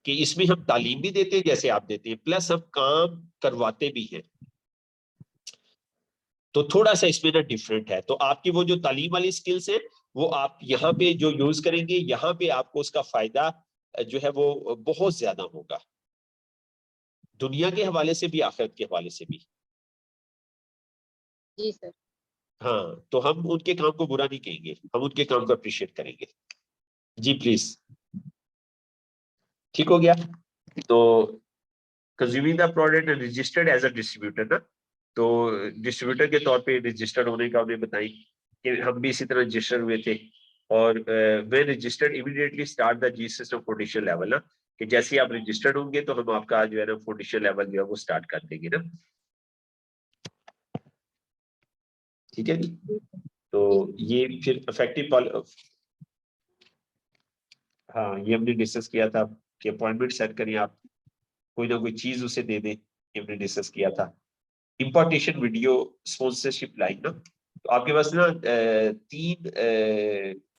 कि इसमें हम तालीम भी देते हैं जैसे आप देते हैं, प्लस हम काम करवाते भी हैं। तो थोड़ा सा इसमें ना डिफरेंट है। तो आपकी वो जो तालीम वाली स्किल्स है वो आप यहाँ पे जो यूज करेंगे, यहाँ पे आपको उसका फायदा जो है वो बहुत ज्यादा होगा, दुनिया के हवाले से भी आखिरत के हवाले से भी। जी सर। हाँ, तो हम उनके काम को बुरा नहीं कहेंगे, हम उनके काम को अप्रिशिएट करेंगे। जी प्लीज, ठीक हो गया। तो consuming the product registered as a distributor ना, तो डिस्ट्रीब्यूटर के तौर पे रजिस्टर्ड होने का उन्हें बताई कि हम भी इसी तरह रजिस्टर हुए थे। और वे registered immediately start the G system foundation level ना, कि जैसे ही आप रजिस्टर्ड होंगे तो हम आपका जो है ना फाउंडेशन लेवल जो है वो स्टार्ट कर देंगे ना। ठीक है जी, तो ये फिर इफेक्टिव, हाँ ये हमने डिस्कस किया था कि अपॉइंटमेंट सेट करें, आप कोई ना कोई चीज उसे दे दें, ये हमने डिस्कस किया था। इंपोर्टेशन वीडियो स्पॉन्सरशिप लाइन ना, तो आपके पास ना 3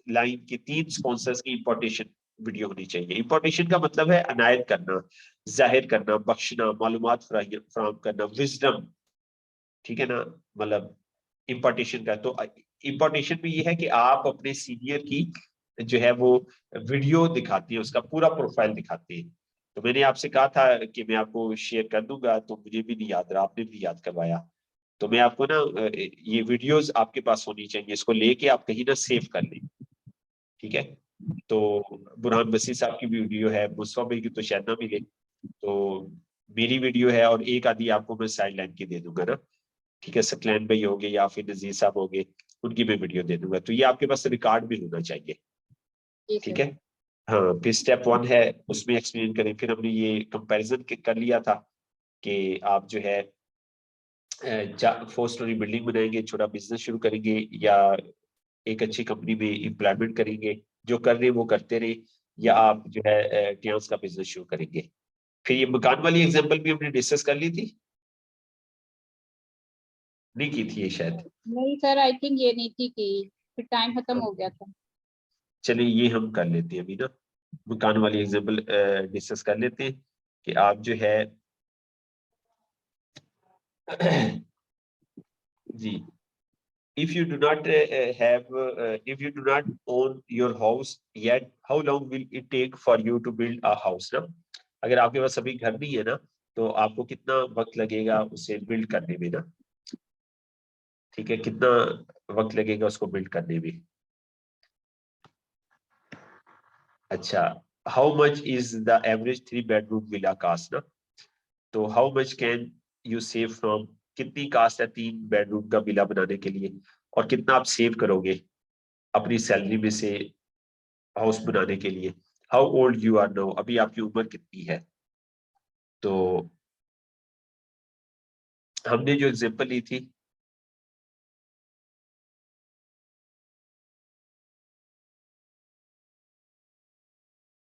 लाइन की 3 स्पॉन्सर्स की इंपोर्टेशन वीडियो होनी चाहिए। इंपोर्टेशन का मतलब है अनायत करना, जाहिर करना, बख्शना, मालूमात फराहम करना, विजडम। ठीक है ना, मतलब इंपोर्टेशन का। तो इंपोर्टेशन में ये है कि आप अपने सीनियर की जो है वो वीडियो दिखाती है, उसका पूरा प्रोफाइल दिखाती है। तो मैंने आपसे कहा था कि मैं आपको शेयर कर दूंगा, तो मुझे भी नहीं याद रहा, आपने भी याद करवाया। तो मैं आपको ना ये वीडियोस आपके पास होनी चाहिए, इसको लेके आप कहीं ना सेव कर लें। ठीक है, तो बुरहान बसी साहब की भी वीडियो है, मुस्तफा भाई की तो शायद ना मिले, तो मेरी वीडियो है और एक आधी आपको मैं साइड लाइन की दे दूंगा ना। ठीक है, सकलैन भाई हो गए या फिर नजीर साहब हो गए, उनकी मैं वीडियो दे दूंगा। तो ये आपके पास रिकॉर्ड भी होना चाहिए। जी ठीक सर। है, हाँ फिर स्टेप 1 है उसमें एक्सप्लेन करें। फिर हमने ये कंपैरिजन कर लिया था कि आप जो है 4 स्टोरी बिल्डिंग बनाएंगे, छोटा बिजनेस शुरू करेंगे, या एक अच्छी कंपनी में एम्प्लॉयमेंट करेंगे, जो कर रहे वो करते रहे, या आप जो है टियास का बिजनेस शुरू करेंगे। फिर ये मकान वाली एग्जांपल भी हमने डिस्कस कर ली थी। नहीं की थी ये शायद। नहीं सर, आई थिंक ये नहीं थी कि फिर टाइम खत्म हो गया था। चलिए ये हम कर लेते हैं अभी ना, मकान वाली एग्जाम्पल डिस्कस कर लेते हैं कि आप जो है जी, if you do not if you do not own your house yet, how long will it take for you to build a house ना? अगर आपके पास अभी घर नहीं है ना, तो आपको कितना वक्त लगेगा उसे बिल्ड करने में ना? ठीक है, कितना वक्त लगेगा उसको बिल्ड करने में? अच्छा, how much is the average 3 bedroom villa cost ना? तो how much can you save from, कितनी कास्ट है 3 बेडरूम का विला बनाने के लिए, और कितना आप सेव करोगे अपनी सैलरी में से हाउस बनाने के लिए? How old you are now, अभी आपकी उम्र कितनी है? तो हमने जो एग्जांपल ली थी,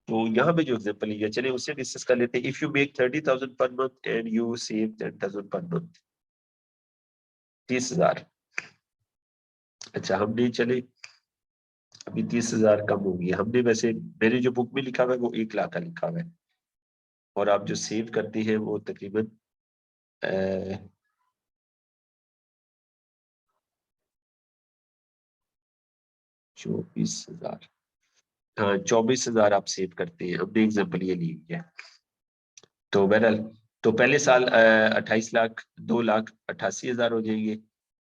तो यहाँ पे जो एग्जांपल लिया, चलिए उससे डिस्कस कर लेते हैं। If you make 30,000 per month and you save 10,000 per month, 30,000। अच्छा, हमने चले अभी 30,000 कम हो गई हमने, वैसे मेरे जो बुक में लिखा हुआ है वो 1 लाख का लिखा हुआ है, और आप जो सेव करते हैं वो तकरीबन 24,000, हाँ 24,000 आप सेव करते हैं, हमने एग्जाम्पल ये ली हुई है। तो बहरहाल, तो पहले साल 28 लाख, 2,88,000 हो जाएंगे।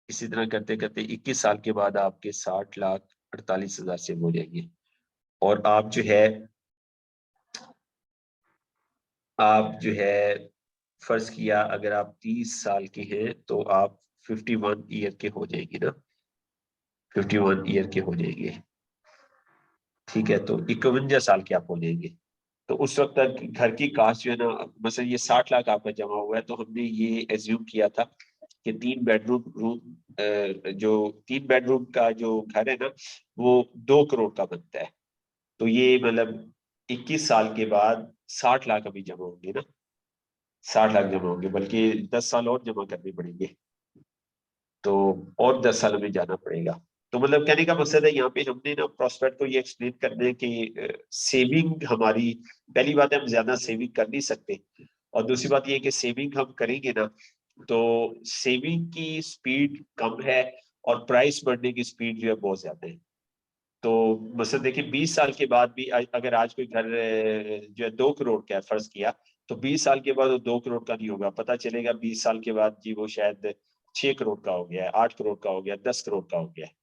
इसी तरह करते करते 21 साल के बाद आपके 60,48,000 से हो जाएंगे। और आप जो है फर्ज किया अगर आप 30 साल के हैं तो आप 51 ईयर के हो जाएंगे ना, 51 ईयर के हो जाएंगे। ठीक है, तो 51 साल के आप हो जाएंगे। तो उस वक्त तक घर की कास्ट जो है ना, मतलब ये 60 लाख आपका जमा हुआ है, तो हमने ये एज्यूम किया था कि 3 बेडरूम जो 3 बेडरूम का जो घर है ना, वो 2 करोड़ का बनता है। तो ये मतलब 21 साल के बाद 60 लाख अभी जमा होंगे ना, 60 लाख जमा होंगे, बल्कि 10 साल और जमा करने पड़ेंगे, तो और 10 साल में जाना पड़ेगा। तो मतलब कहने का मकसद है यहाँ पे हमने ना प्रोस्पेक्ट को ये एक्सप्लेन करने है कि सेविंग हमारी, पहली बात है हम ज्यादा सेविंग कर नहीं सकते, और दूसरी बात ये है कि सेविंग हम करेंगे ना तो सेविंग की स्पीड कम है और प्राइस बढ़ने की स्पीड जो है बहुत ज्यादा है। तो मतलब देखिए 20 साल के बाद भी अगर आज कोई घर जो है 2 करोड़ का है फर्ज किया, तो 20 साल के बाद वो 2 करोड़ का नहीं होगा, पता चलेगा 20 साल के बाद जी वो शायद 6 करोड़ का हो गया है, 8 करोड़ का हो गया, 10 करोड़ का हो गया है।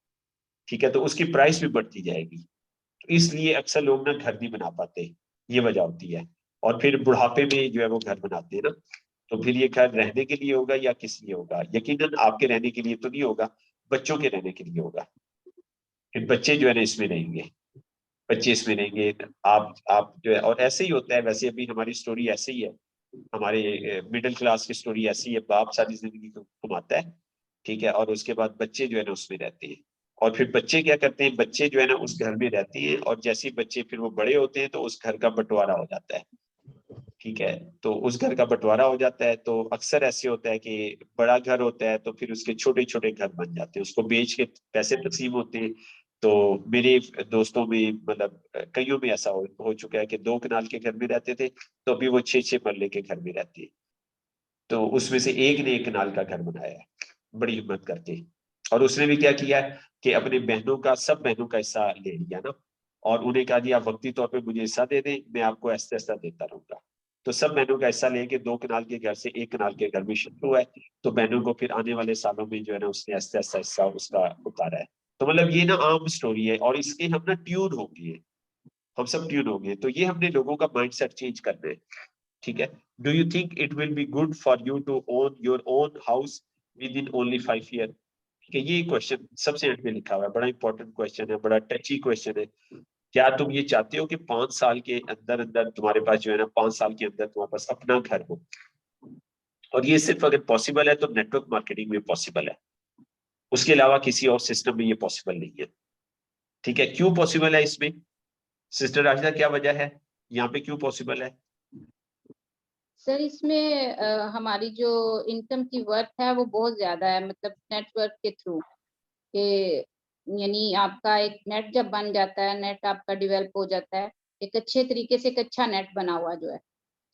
ठीक है, तो उसकी प्राइस भी बढ़ती जाएगी। तो इसलिए अक्सर लोग ना घर नहीं बना पाते, ये वजह होती है। और फिर बुढ़ापे में जो है वो घर बनाते हैं ना, तो फिर ये घर रहने के लिए होगा या किस लिए होगा? यकीनन आपके रहने के लिए तो नहीं होगा, बच्चों के रहने के लिए होगा। फिर बच्चे जो है ना इसमें रहेंगे, बच्चे इसमें रहेंगे, आप जो है, और ऐसे ही होता है। वैसे अभी हमारी स्टोरी ऐसे ही है, हमारे मिडिल क्लास की स्टोरी ऐसी है, बाप सारी जिंदगी को कमाता है, ठीक है, और उसके बाद बच्चे जो है ना उसमें रहते हैं। और फिर बच्चे क्या करते हैं, बच्चे जो है ना उस घर में रहते हैं, और जैसे ही बच्चे फिर वो बड़े होते हैं तो उस घर का बंटवारा हो जाता है। ठीक है, तो उस घर का बंटवारा हो जाता है, तो अक्सर ऐसे होता है कि बड़ा घर होता है तो फिर उसके छोटे छोटे घर बन जाते हैं, उसको बेच के पैसे तकसीम होते हैं। तो मेरे दोस्तों में मतलब कईयों में ऐसा हो चुका है कि 2 कनाल के घर में रहते थे, तो अभी वो 6-6 मरले के घर में रहते हैं। तो उसमें से एक ने 1 कनाल का घर बनाया है, बड़ी हिम्मत करके। और उसने भी क्या किया कि अपने बहनों का, सब बहनों का हिस्सा ले लिया ना, और उन्हें कहा जी आप वक्ती तौर पे मुझे हिस्सा दे दें, मैं आपको ऐसा ऐसा देता रहूंगा। तो सब बहनों का हिस्सा लेके 2 कनाल के घर से 1 कनाल के घर में शिफ्ट हुआ है। तो बहनों को फिर आने वाले सालों में जो है ना उसने ऐसा ऐसा हिस्सा उसका उतारा है। तो मतलब ये ना आम स्टोरी है, और इसके हम ना ट्यून हो गए, हम सब ट्यून हो गए। तो ये हमने लोगों का माइंडसेट चेंज करना है। ठीक है, do you think it will be good for you to own your own house within only 5 year? ठीक है, ये क्वेश्चन सबसे एंड में लिखा हुआ है, बड़ा इंपॉर्टेंट क्वेश्चन है, बड़ा टची क्वेश्चन है। क्या तुम ये चाहते हो कि 5 साल के अंदर अंदर तुम्हारे पास जो है ना, 5 साल के अंदर तुम्हारे पास अपना घर हो? और ये सिर्फ अगर पॉसिबल है तो नेटवर्क मार्केटिंग में पॉसिबल है, उसके अलावा किसी और सिस्टम में ये पॉसिबल नहीं है। ठीक है, क्यों पॉसिबल है इसमें सिस्टर राशिदा, क्या वजह है यहाँ पे क्यों पॉसिबल है? सर इसमें हमारी जो इनकम की वर्थ है वो बहुत ज्यादा है, मतलब नेटवर्क के थ्रू कि यानी आपका एक नेट जब बन जाता है, नेट आपका डेवलप हो जाता है एक अच्छे तरीके से, एक अच्छा नेट बना हुआ जो है,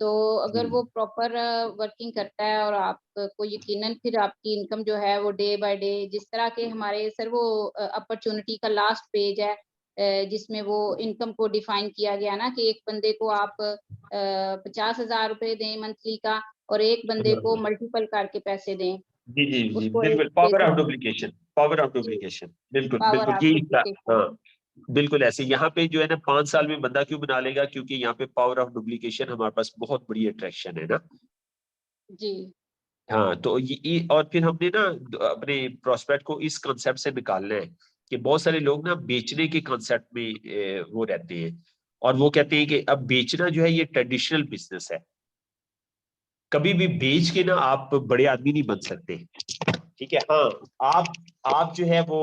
तो अगर वो प्रॉपर वर्किंग करता है और आपको यकीनन फिर आपकी इनकम जो है वो डे बाय डे, जिस तरह के हमारे सर वो अपॉर्चुनिटी का लास्ट पेज है जिसमें वो इनकम को डिफाइन किया गया ना कि एक बंदे को आप 50,000 रुपए दें मंथली का और एक बंदे को मल्टीपल करके पैसे दें, जी जी जी उसको एक बिल्कुल, power basis of duplication, power of duplication, बिल्कुल पावर बिल्कुल ऑफ यही था। डुप्लीकेशन। हाँ बिल्कुल ऐसे यहाँ पे जो है ना 5 साल में बंदा क्यों बना लेगा, क्योंकि यहाँ पे पावर ऑफ डुप्लीकेशन हमारे पास बहुत बड़ी अट्रैक्शन है ना। जी हाँ तो और फिर हमने ना अपने प्रोस्पेक्ट को इस कॉन्सेप्ट से निकालना है कि बहुत सारे लोग ना बेचने के कॉन्सेप्ट में वो रहते हैं, और वो कहते हैं कि अब बेचना जो है ये ट्रेडिशनल बिजनेस है, कभी भी बेच के ना आप बड़े आदमी नहीं बन सकते। ठीक है, हाँ आप जो है वो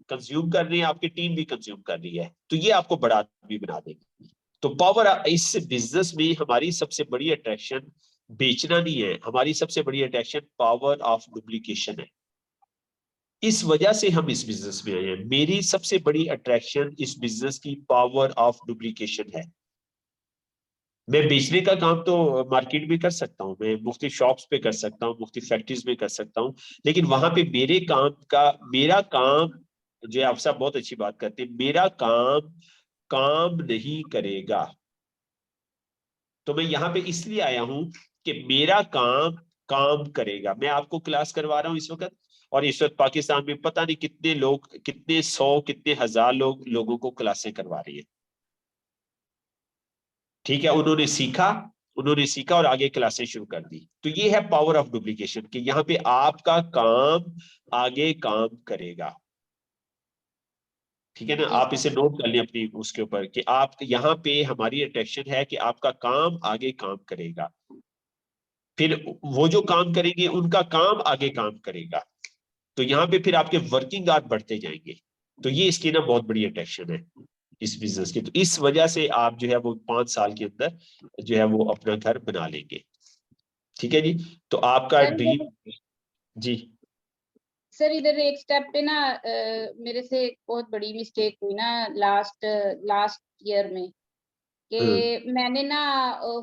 कंज्यूम कर रहे हैं, आपकी टीम भी कंज्यूम कर रही है, तो ये आपको बड़ा आदमी बना देगी। तो पावर, इस बिजनेस में हमारी सबसे बड़ी अट्रैक्शन बेचना नहीं है, हमारी सबसे बड़ी अट्रैक्शन पावर ऑफ डुप्लीकेशन है। इस वजह से हम इस बिजनेस में आए हैं। मेरी सबसे बड़ी अट्रैक्शन इस बिजनेस की पावर ऑफ डुप्लीकेशन है। मैं बेचने का काम तो मार्केट में कर सकता हूँ, मैं मुफ्ती शॉप्स पे कर सकता हूँ, मुफ्ती फैक्ट्रीज में कर सकता हूँ, लेकिन वहां पे मेरा काम जो है, आप सब बहुत अच्छी बात करते हैं, मेरा काम काम नहीं करेगा। तो मैं यहाँ पे इसलिए आया हूं कि मेरा काम काम करेगा। मैं आपको क्लास करवा रहा हूँ इस वक्त, और इस वक्त पाकिस्तान में पता नहीं कितने लोग, कितने सौ कितने हजार लोगों को क्लासें करवा रही है। ठीक है, उन्होंने सीखा और आगे क्लासें शुरू कर दी। तो ये है पावर ऑफ डुप्लीकेशन कि यहाँ पे आपका काम आगे काम करेगा। ठीक है ना, जी आप सर। इसे नोट कर लें अपनी उसके ऊपर कि आप यहाँ पे हमारी अट्रैक्शन है कि आपका काम आगे काम करेगा, फिर वो जो काम करेंगे उनका काम आगे काम करेगा, तो यहाँ पे फिर आपके वर्किंग आवर बढ़ते जाएंगे। तो ये इसकी ना बहुत बड़ी अट्रैक्शन है इस बिजनेस की। तो इस वजह से आप जो है वो 5 साल के अंदर जो है वो अपना घर बना लेंगे। ठीक है जी, तो आपका सर ड्रीम। जी सर इधर एक स्टेप पे ना मेरे से एक बहुत बड़ी मिस्टेक हुई ना लास्ट लास्ट ईयर में, कि मैंने ना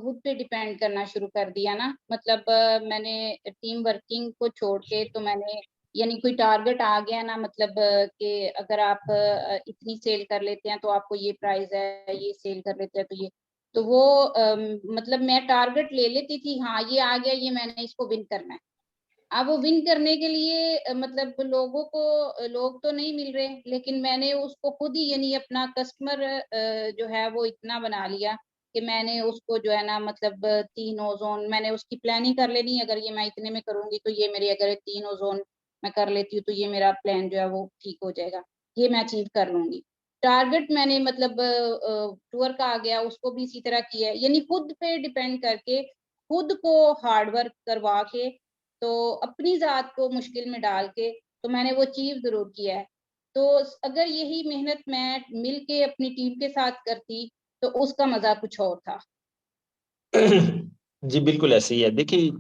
खुद पे डिपेंड करना शुरू कर दिया ना, मतलब मैंने टीम वर्किंग को छोड़ के, तो मैंने यानी कोई टारगेट आ गया ना, मतलब कि अगर आप इतनी सेल कर लेते हैं तो आपको ये प्राइस है, ये सेल कर लेते हैं तो ये, तो वो मतलब मैं टारगेट ले लेती थी, हाँ ये आ गया, ये मैंने इसको विन करना है। अब वो विन करने के लिए मतलब लोगों को लोग तो नहीं मिल रहे, लेकिन मैंने उसको खुद ही यानी अपना कस्टमर जो है वो इतना बना लिया कि मैंने उसको जो है ना, मतलब 3 ओजोन मैंने उसकी प्लानिंग कर लेनी, अगर ये मैं इतने में करूंगी तो ये मेरे, अगर 3 ओजोन मैं कर लेती हूँ तो ये मेरा प्लान जो है वो ठीक हो जाएगा, ये मैं अचीव कर लूंगी। टारगेट मैंने मतलब टूर का आ गया, उसको भी इसी तरह किया है, यानी खुद पे डिपेंड करके, खुद को हार्ड वर्क करवा के, तो अपनी जात को मुश्किल में डाल के, तो मैंने वो अचीव जरूर किया है। तो अगर यही मेहनत मैं मिल के अपनी टीम के साथ करती तो उसका मजा कुछ और था। जी बिल्कुल ऐसे ही है। देखिए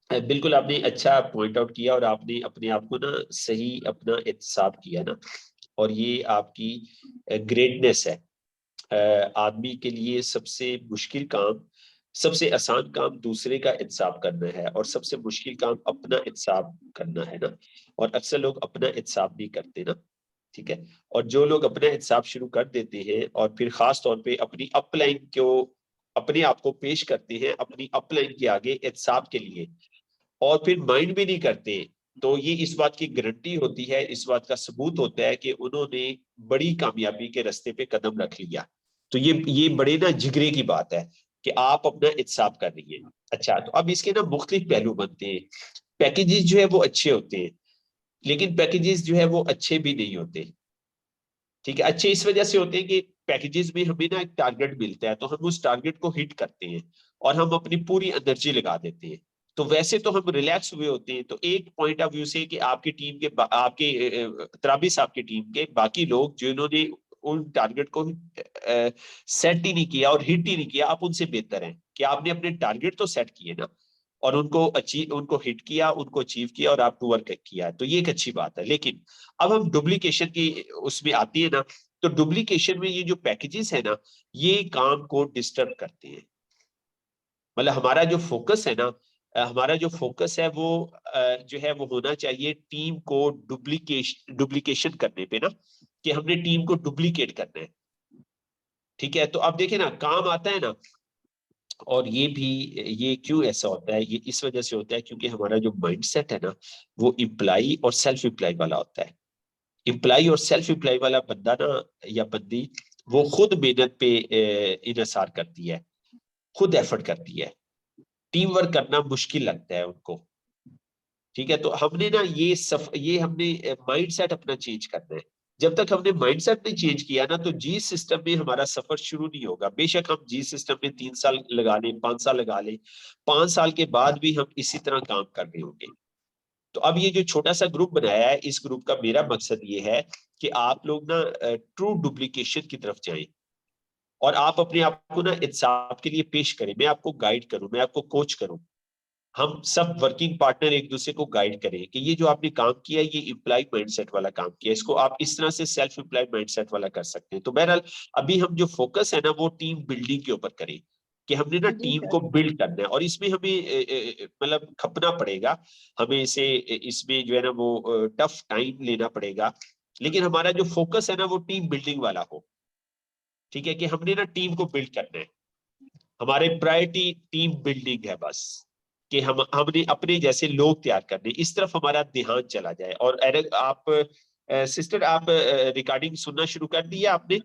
बिल्कुल आपने अच्छा पॉइंट आउट किया, और आपने अपने आप को ना सही अपना एहतसाब किया ना, और ये आपकी ग्रेटनेस है। आदमी के लिए सबसे मुश्किल काम, सबसे आसान काम दूसरे का इंसाफ करना है, और सबसे मुश्किल काम अपना इंसाफ करना है ना। और अक्सर लोग अपना इंसाफ नहीं करते ना। ठीक है, और जो लोग अपना इंसाफ शुरू कर देते हैं और फिर खास तौर पे अपनी अपलाइन को, अपने आप को पेश करते हैं अपनी अपलाइन के आगे इंसाफ के लिए, और फिर माइंड भी नहीं करते, तो ये इस बात की गारंटी होती है, इस बात का सबूत होता है कि उन्होंने बड़ी कामयाबी के रास्ते पे कदम रख लिया। तो ये बड़े ना जिगरे की बात है कि आप अपना इंसाफ कर रही है। अच्छा, तो अब इसके ना मुख्तलिफ पहलू बनते हैं। पैकेजेस जो है वो अच्छे होते हैं, लेकिन पैकेजेस जो है वो अच्छे भी नहीं होते। ठीक है, अच्छे इस वजह से होते हैं कि पैकेजेस में हमें ना एक टारगेट मिलता है, तो हम उस टारगेट को हिट करते हैं और हम अपनी पूरी एनर्जी लगा देते हैं। तो वैसे तो हम रिलैक्स हुए होते हैं। तो एक पॉइंट ऑफ व्यू से कि आपकी टीम के आपके तराबिस आपकी टीम के बाकी लोग जिन्होंने उन टारगेट को सेट ही नहीं किया और हिट ही नहीं किया, आप उनसे बेहतर हैं, कि आपने अपने टारगेट तो सेट किए ना, और उनको हिट किया, उनको अचीव किया और आपको वर्क किया, तो ये एक अच्छी बात है। लेकिन अब हम डुप्लीकेशन की उसमें आती है ना, तो डुप्लीकेशन में ये जो पैकेजेस है ना, ये काम को डिस्टर्ब करते हैं। मतलब हमारा जो फोकस है ना, हमारा जो फोकस है वो जो है वो होना चाहिए टीम को डुप्लीकेशन करने पे ना, कि हमने टीम को डुप्लीकेट करना है। ठीक है, तो अब देखिए ना, काम आता है ना, और ये क्यों ऐसा होता है, ये इस वजह से होता है क्योंकि हमारा जो माइंडसेट है ना, वो इम्प्लाई और सेल्फ इम्प्लाई वाला होता है। इम्प्लाई और सेल्फ इम्प्लाई वाला बंदा ना या बंदी, वो खुद मेहनत पे इन्हिसार करती है, खुद एफर्ट करती है, टीम वर्क करना मुश्किल लगता है उनको। ठीक है, तो हमने ना ये हमने माइंडसेट अपना चेंज करना है। जब तक हमने माइंडसेट नहीं चेंज किया ना, तो जी सिस्टम में हमारा सफर शुरू नहीं होगा। बेशक हम जी सिस्टम में 3 साल लगा लें, 5 साल लगा लें, 5 साल के बाद भी हम इसी तरह काम कर रहे होंगे। तो अब ये जो छोटा सा ग्रुप बनाया है, इस ग्रुप का मेरा मकसद ये है कि आप लोग ना ट्रू डुप्लीकेशन की तरफ जाएं, और आप अपने आप को ना इंसाफ के लिए पेश करें। मैं आपको गाइड करूं, मैं आपको कोच करूं, हम सब वर्किंग पार्टनर एक दूसरे को गाइड करें कि ये जो आपने काम किया है, ये इम्प्लाई माइंडसेट वाला काम किया, इसको आप इस तरह से सेल्फ इम्प्लाई माइंडसेट वाला कर सकते हैं। तो बहरहाल अभी हम जो फोकस है ना, वो टीम बिल्डिंग के ऊपर करें, कि हमने ना जी टीम सर। को बिल्ड करना है, और इसमें हमें मतलब खपना पड़ेगा, हमें इसमें जो है ना वो टफ टाइम लेना पड़ेगा, लेकिन हमारा जो फोकस है ना, वो टीम बिल्डिंग वाला हो। ठीक है, कि हमने ना टीम को बिल्ड करना है, हमारे प्रायोरिटी टीम बिल्डिंग है बस, कि हमने अपने जैसे लोग तैयार करने, इस तरफ हमारा ध्यान चला जाए। और आप सिस्टर, आप रिकॉर्डिंग सुनना शुरू कर दी है आपने? जी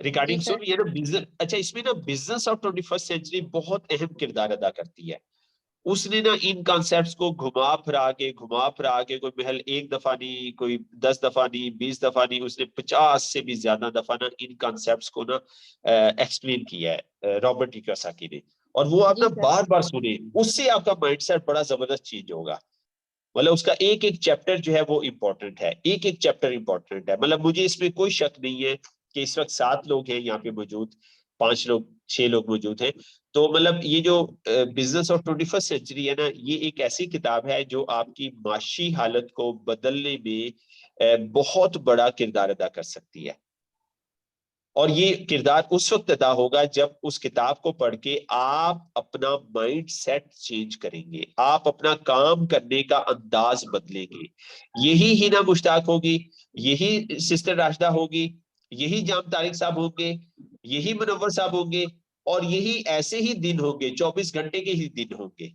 रिकॉर्डिंग सुन सर। रही है ना? बिजनेस, अच्छा, इसमें ना बिजनेस ऑफ 21st सेंचुरी बहुत अहम किरदार अदा करती है। उसने ना इन कॉन्सेप्ट्स को घुमा फिरा के कोई महल एक दफा नहीं, कोई 10 दफा नहीं, 20 दफा नहीं, उसने 50 से भी ज्यादा दफा ना इन कॉन्सेप्ट्स को ना एक्सप्लेन किया है रॉबर्ट कियोसाकी ने। और वो आप जी ना सर। बार बार सुने, उससे आपका माइंडसेट बड़ा जबरदस्त चेंज होगा। मतलब उसका एक एक चैप्टर जो है वो इम्पोर्टेंट है, एक एक चैप्टर इम्पोर्टेंट है। मतलब मुझे इसमें कोई शक नहीं है कि इस वक्त 7 लोग हैं यहाँ पे मौजूद, 5 लोग, 6 लोग मौजूद हैं। तो मतलब ये जो बिजनेस ऑफ 21st सेंचुरी है ना, ये एक ऐसी किताब है जो आपकी माशी हालत को बदलने में बहुत बड़ा किरदार अदा कर सकती है। और ये किरदार उस वक्त अदा होगा जब उस किताब को पढ़ के आप अपना माइंड सेट चेंज करेंगे, आप अपना काम करने का अंदाज बदलेंगे। यही हिना मुश्ताक होगी, यही सिस्टर राशिदा होगी, यही जाम तारिक साहब होंगे, यही मुनव्वर साहब होंगे, और यही ऐसे ही दिन होंगे, 24 घंटे के ही दिन होंगे।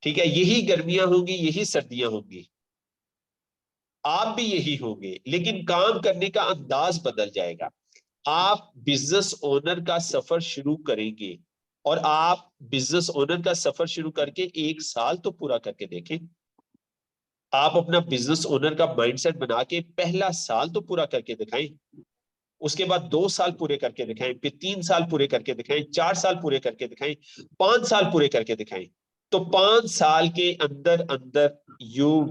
ठीक है, यही गर्मियां होंगी, यही सर्दियां होंगी, आप भी यही होंगे, लेकिन काम करने का अंदाज बदल जाएगा। आप बिजनेस ओनर का सफर शुरू करेंगे, और आप बिजनेस ओनर का सफर शुरू करके 1 साल तो पूरा करके देखें। आप अपना बिजनेस ओनर का माइंडसेट बना के पहला साल तो पूरा करके दिखाएं, उसके बाद 2 साल पूरे करके दिखाएं, फिर 3 साल पूरे करके दिखाएं, 4 साल पूरे करके दिखाएं, 5 साल पूरे करके दिखाएं। तो 5 साल के अंदर अंदर यू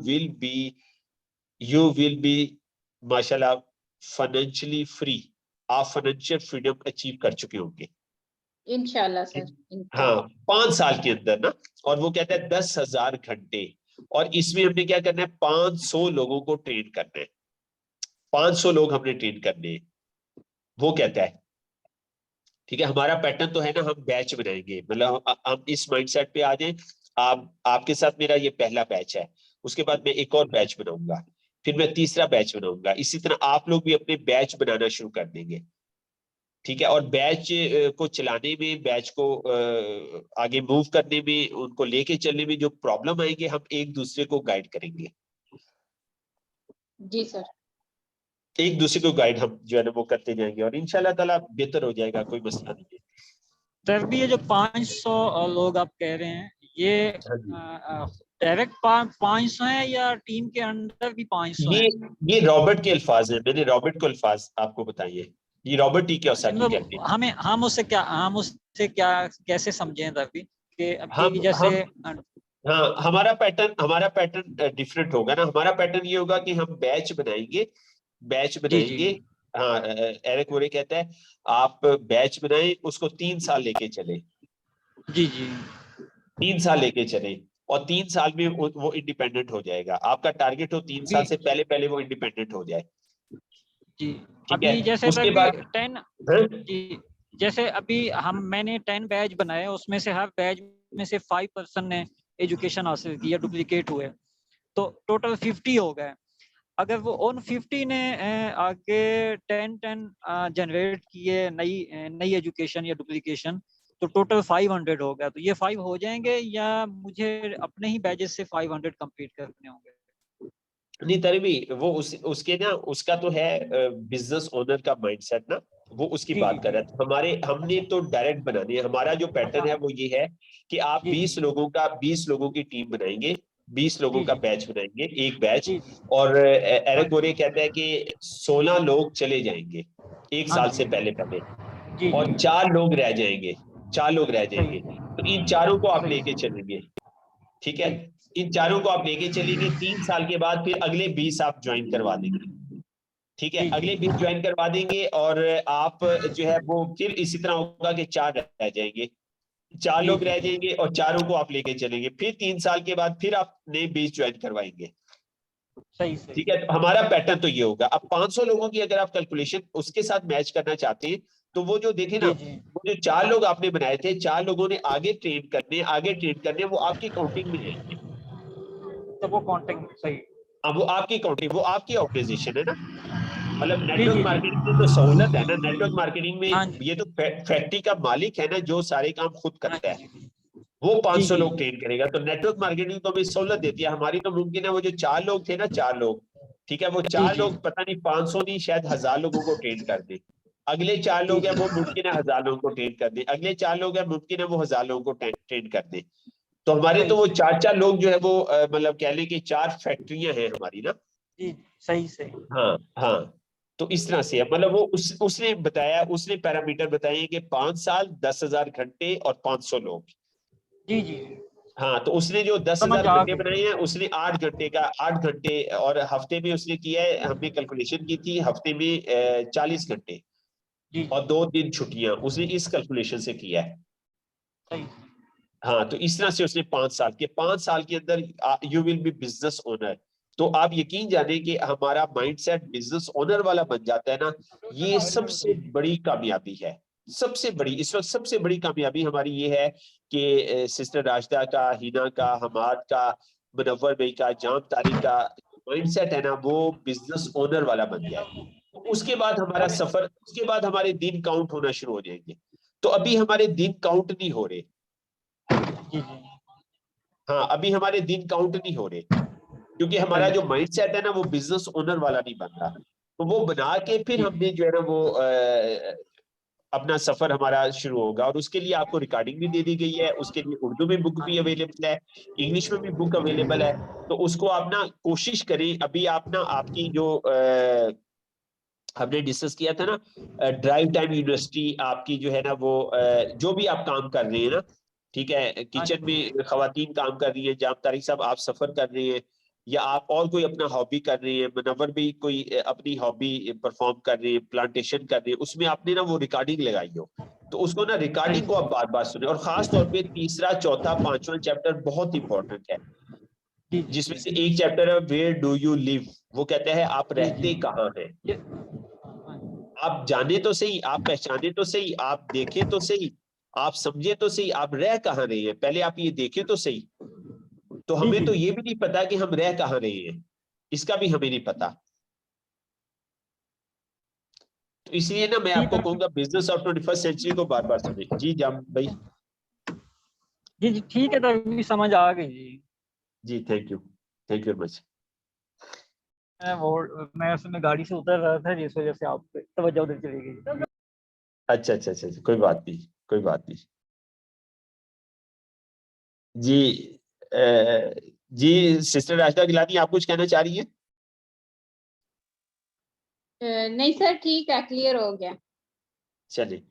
विल बी माशाल्लाह फाइनेंशियली फ्री, आप फाइनेंशियल फ्रीडम अचीव कर चुके होंगे। इंशाल्लाह सर, हाँ, इंशाल्लाह। 5 साल के अंदर ना। और वो कहता है 10,000 घंटे, और इसमें हमने क्या करना है, 500 लोगों को ट्रेन करना है, 500 लोग हमने ट्रेन करने हैं, वो कहता है। ठीक है, हमारा पैटर्न तो है ना, हम बैच बनाएंगे, मतलब हम इस माइंडसेट पे आ जाएं। आपके साथ मेरा ये पहला बैच है, उसके बाद मैं एक और बैच बनाऊंगा, फिर मैं तीसरा बैच बनाऊंगा, इसी तरह आप लोग भी अपने बैच बनाना शुरू कर देंगे। ठीक है, और बैच को चलाने में, बैच को आगे मूव करने में, उनको लेके चलने में जो प्रॉब्लम आएंगे, हम एक दूसरे को गाइड करेंगे, जी सर। एक दूसरे को गाइड हम जो है ना वो करते जाएंगे, और इंशाल्लाह ताला बेहतर हो जाएगा, कोई मसला नहीं है। सर भी ये जो 500 लोग आप कह रहे हैं, ये हाँ जी। डायरेक्ट 500 है या टीम के अंदर भी 500 ये है? ये रॉबर्ट के अल्फाज हैं, मैंने रॉबर्ट को अल्फाज आपको बताइए, ये रॉबर्ट टी अच्छा, कियोसाकी मतलब कहते हैं। हम उससे क्या कैसे समझें तभी कि अभी हम जैसे हाँ, हमारा पैटर्न डिफरेंट होगा ना। हमारा पैटर्न ये होगा कि हम बैच बनाएंगे, बैच जी जी बनाएंगे, हाँ, एरिक वोरे कहता है आप बैच बनाएं, उसको 3 साल लेके चले, जी 3 साल लेके चले, और 3 साल में वो इंडिपेंडेंट हो जाएगा। आपका टारगेट हो 3 साल से पहले पहले वो इंडिपेंडेंट हो जाए। जी। ठीक है, अभी जैसे उसके अभी बाद 10 हाँ? जी, जैसे अभी मैंने 10 बैच बनाए, उसमें से हर बैच में से 5% ने एजुकेशन हासिल की या डुप्लीकेट हुए, तो टोटल 50 हो गए। अगर वो उन 50 ने आगे 10 जनरेट किए नई एजुकेशन या डुप्लीकेशन, तो टोटल 500 हो गया। तो ये 5 हो जाएंगे या मुझे अपने ही बैचेस से 500 कंप्लीट करने होंगे? नहीं तभी वो उसके ना, उसका तो है बिजनेस ओनर का माइंडसेट ना, वो उसकी जी बात जी कर रहा है। हमने तो डायरेक्ट बनानी है। हमारा जो पैटर्न है वो ये है कि आप जी 20 लोगों की टीम बनाएंगे, 20 लोगों जी का जी बैच बनाएंगे, एक बैच। जी जी। और एरिक बोरे कहता है कि 16 लोग चले जाएंगे एक हाँ साल जी से पहले पहले, जी और जी। 4 लोग रह जाएंगे, 4 लोग रह सही जाएंगे। तो इन चारों को आप सही लेके चलेंगे। ठीक है, सही। इन चारों को आप लेके चलेंगे। 3 साल के बाद फिर अगले 20 आप ज्वाइन करवा देंगे। ठीक है, जी जी अगले 20 ज्वाइन करवा देंगे, और आप जो है वो फिर इसी तरह होगा कि 4 रह जाएंगे, 4 जी लोग जी। रह जाएंगे, और चारों को आप लेके चलेंगे। फिर 3 साल के बाद फिर आप नए 20 ज्वाइन करवाएंगे। सही सही। ठीक है, तो हमारा पैटर्न तो ये होगा। अब 500 लोगों की अगर आप कैलकुलेशन उसके साथ मैच करना चाहते हैं, तो वो जो देखे ना, जी जी। वो जो 4 लोग आपने बनाए थे, 4 लोगों ने आगे ट्रेन करने, वो आपकी काउंटिंग में आएंगे। तो वो काउंटिंग सही। अब वो आपकी काउंटिंग, वो आपकी ऑर्गेनाइजेशन है ना। मतलब जी नेटवर्क जी जी। मार्केटिंग में तो सहूलत है ना, नेटवर्क मार्केटिंग में हाँ जी ये तो फैक्ट्री का मालिक है ना, जो सारे काम खुद हाँ करता है, जी वो जी 500 जी लोग ट्रेन करेगा। तो नेटवर्क मार्केटिंग तो हमें सहूलत देती है। हमारी तो मुमकिन है वो जो 4 लोग थे ना, 4 लोग, ठीक है, वो जी 4 जी लोग पता नहीं 500 नहीं, शायद 1000 लोगों को ट्रेन कर दे। अगले 4 जी लोग हैं जी। वो मुमकिन है 1000 लोगों को ट्रेन कर दे। अगले 4 लोग हैं मुमकिन है वो 1000 लोगों को ट्रेन कर दे। तो हमारे सही तो वो सही। 4 लोग जो है वो मतलब कह लें कि 4 फैक्ट्रियां हैं हमारी ना। जी सही सही। हाँ हाँ, तो इस तरह से है। मतलब वो उसने बताया, उसने पैरामीटर बताए कि 5 साल, 10,000 घंटे और 500 लोग। जी जी। हाँ, तो उसने जो समझ 10,000 आ घंटे बनाए गई। हैं, उसने 8 घंटे, और हफ्ते में उसने किया है, हमने कैलकुलेशन की थी हफ्ते में 40 घंटे, जी जी। और 2 दिन छुट्टियां, उसने इस कैलकुलेशन से किया है। सही। हाँ, तो इस तरह से उसने 5 साल के अंदर you will be business owner. तो आप यकीन जाने कि हमारा माइंडसेट बिजनेस ओनर वाला बन जाता है ना, ये सबसे जी जी। बड़ी कामयाबी है। सबसे बड़ी, इस वक्त सबसे बड़ी कामयाबी हमारी ये है कि सिस्टर राशिदा का, हिना का, हमाद का, मुनव्वर भाई का, जाम तारिक का माइंडसेट है ना, वो बिजनेस ओनर वाला बन जाए। तो उसके बाद हमारा सफर, उसके बाद हमारे दिन काउंट होना शुरू हो जाएंगे। तो अभी हमारे दिन काउंट नहीं हो रहे। जी जी। हाँ, अभी हमारे दिन काउंट नहीं हो रहे, क्योंकि हमारा सही। जो माइंडसेट है ना, वो बिजनेस ओनर वाला नहीं बन रहा। तो वो बना के फिर जी हमने जो है ना वो अपना सफर हमारा शुरू होगा। और उसके लिए आपको रिकॉर्डिंग भी दे दी गई है, उसके लिए उर्दू में बुक भी अवेलेबल है, इंग्लिश में भी बुक अवेलेबल है। तो उसको आप ना कोशिश करें। अभी आप ना, आपकी जो हमने डिस्कस किया था ना, ड्राइव टाइम यूनिवर्सिटी आपकी जो है ना वो जो भी आप काम कर रहे हैं ना, ठीक है, हाँ किचन जी में खवातीन काम कर रही है, जाम तारिक साहब आप सफर कर रहे हैं, या आप और कोई अपना हॉबी कर रहे हैं, मुनव्वर भी कोई अपनी हॉबी परफॉर्म कर रहे हैं, प्लांटेशन कर रहे हैं, उसमें आपने ना वो रिकॉर्डिंग लगाई हो, तो उसको ना सही। रिकॉर्डिंग को आप बार बार सुने। और खास तौर पे तीसरा, चौथा, पांचवा चैप्टर बहुत इंपॉर्टेंट है, जी जी जिसमें से जी एक चैप्टर है वेयर डू यू लिव। वो कहता है आप जी जी। रहते कहाँ हैं। ये आप जाने तो सही, आप पहचाने तो सही, आप देखें तो सही, आप समझे तो सही, आप रह कहाँ रहे हैं, पहले आप ये देखें तो सही। तो जी हमें जी। तो ये भी नहीं पता कि हम रह कहाँ रहे हैं, इसका भी हमें नहीं पता। तो इसलिए ना मैं ठीक आपको है। कहूंगा बिजनेस ऑफ 21st सेंचुरी को बार बार सुने। जी जाम भाई। जी जी ठीक है, तो अभी समझ आ गई जी। जी thank you, thank you very much. मैं उसमें गाड़ी से उतर रहा था, जिस वजह से आप तवज्जो उधर चली गई। अच्छा अच्छा अच्छा अच्छा, कोई बात नहीं, कोई बात नहीं। जी जी, सिस्टर राशिदा गिलानी आप कुछ कहना चाह रही हैं? नहीं सर, ठीक है, क्लियर हो गया, चलिए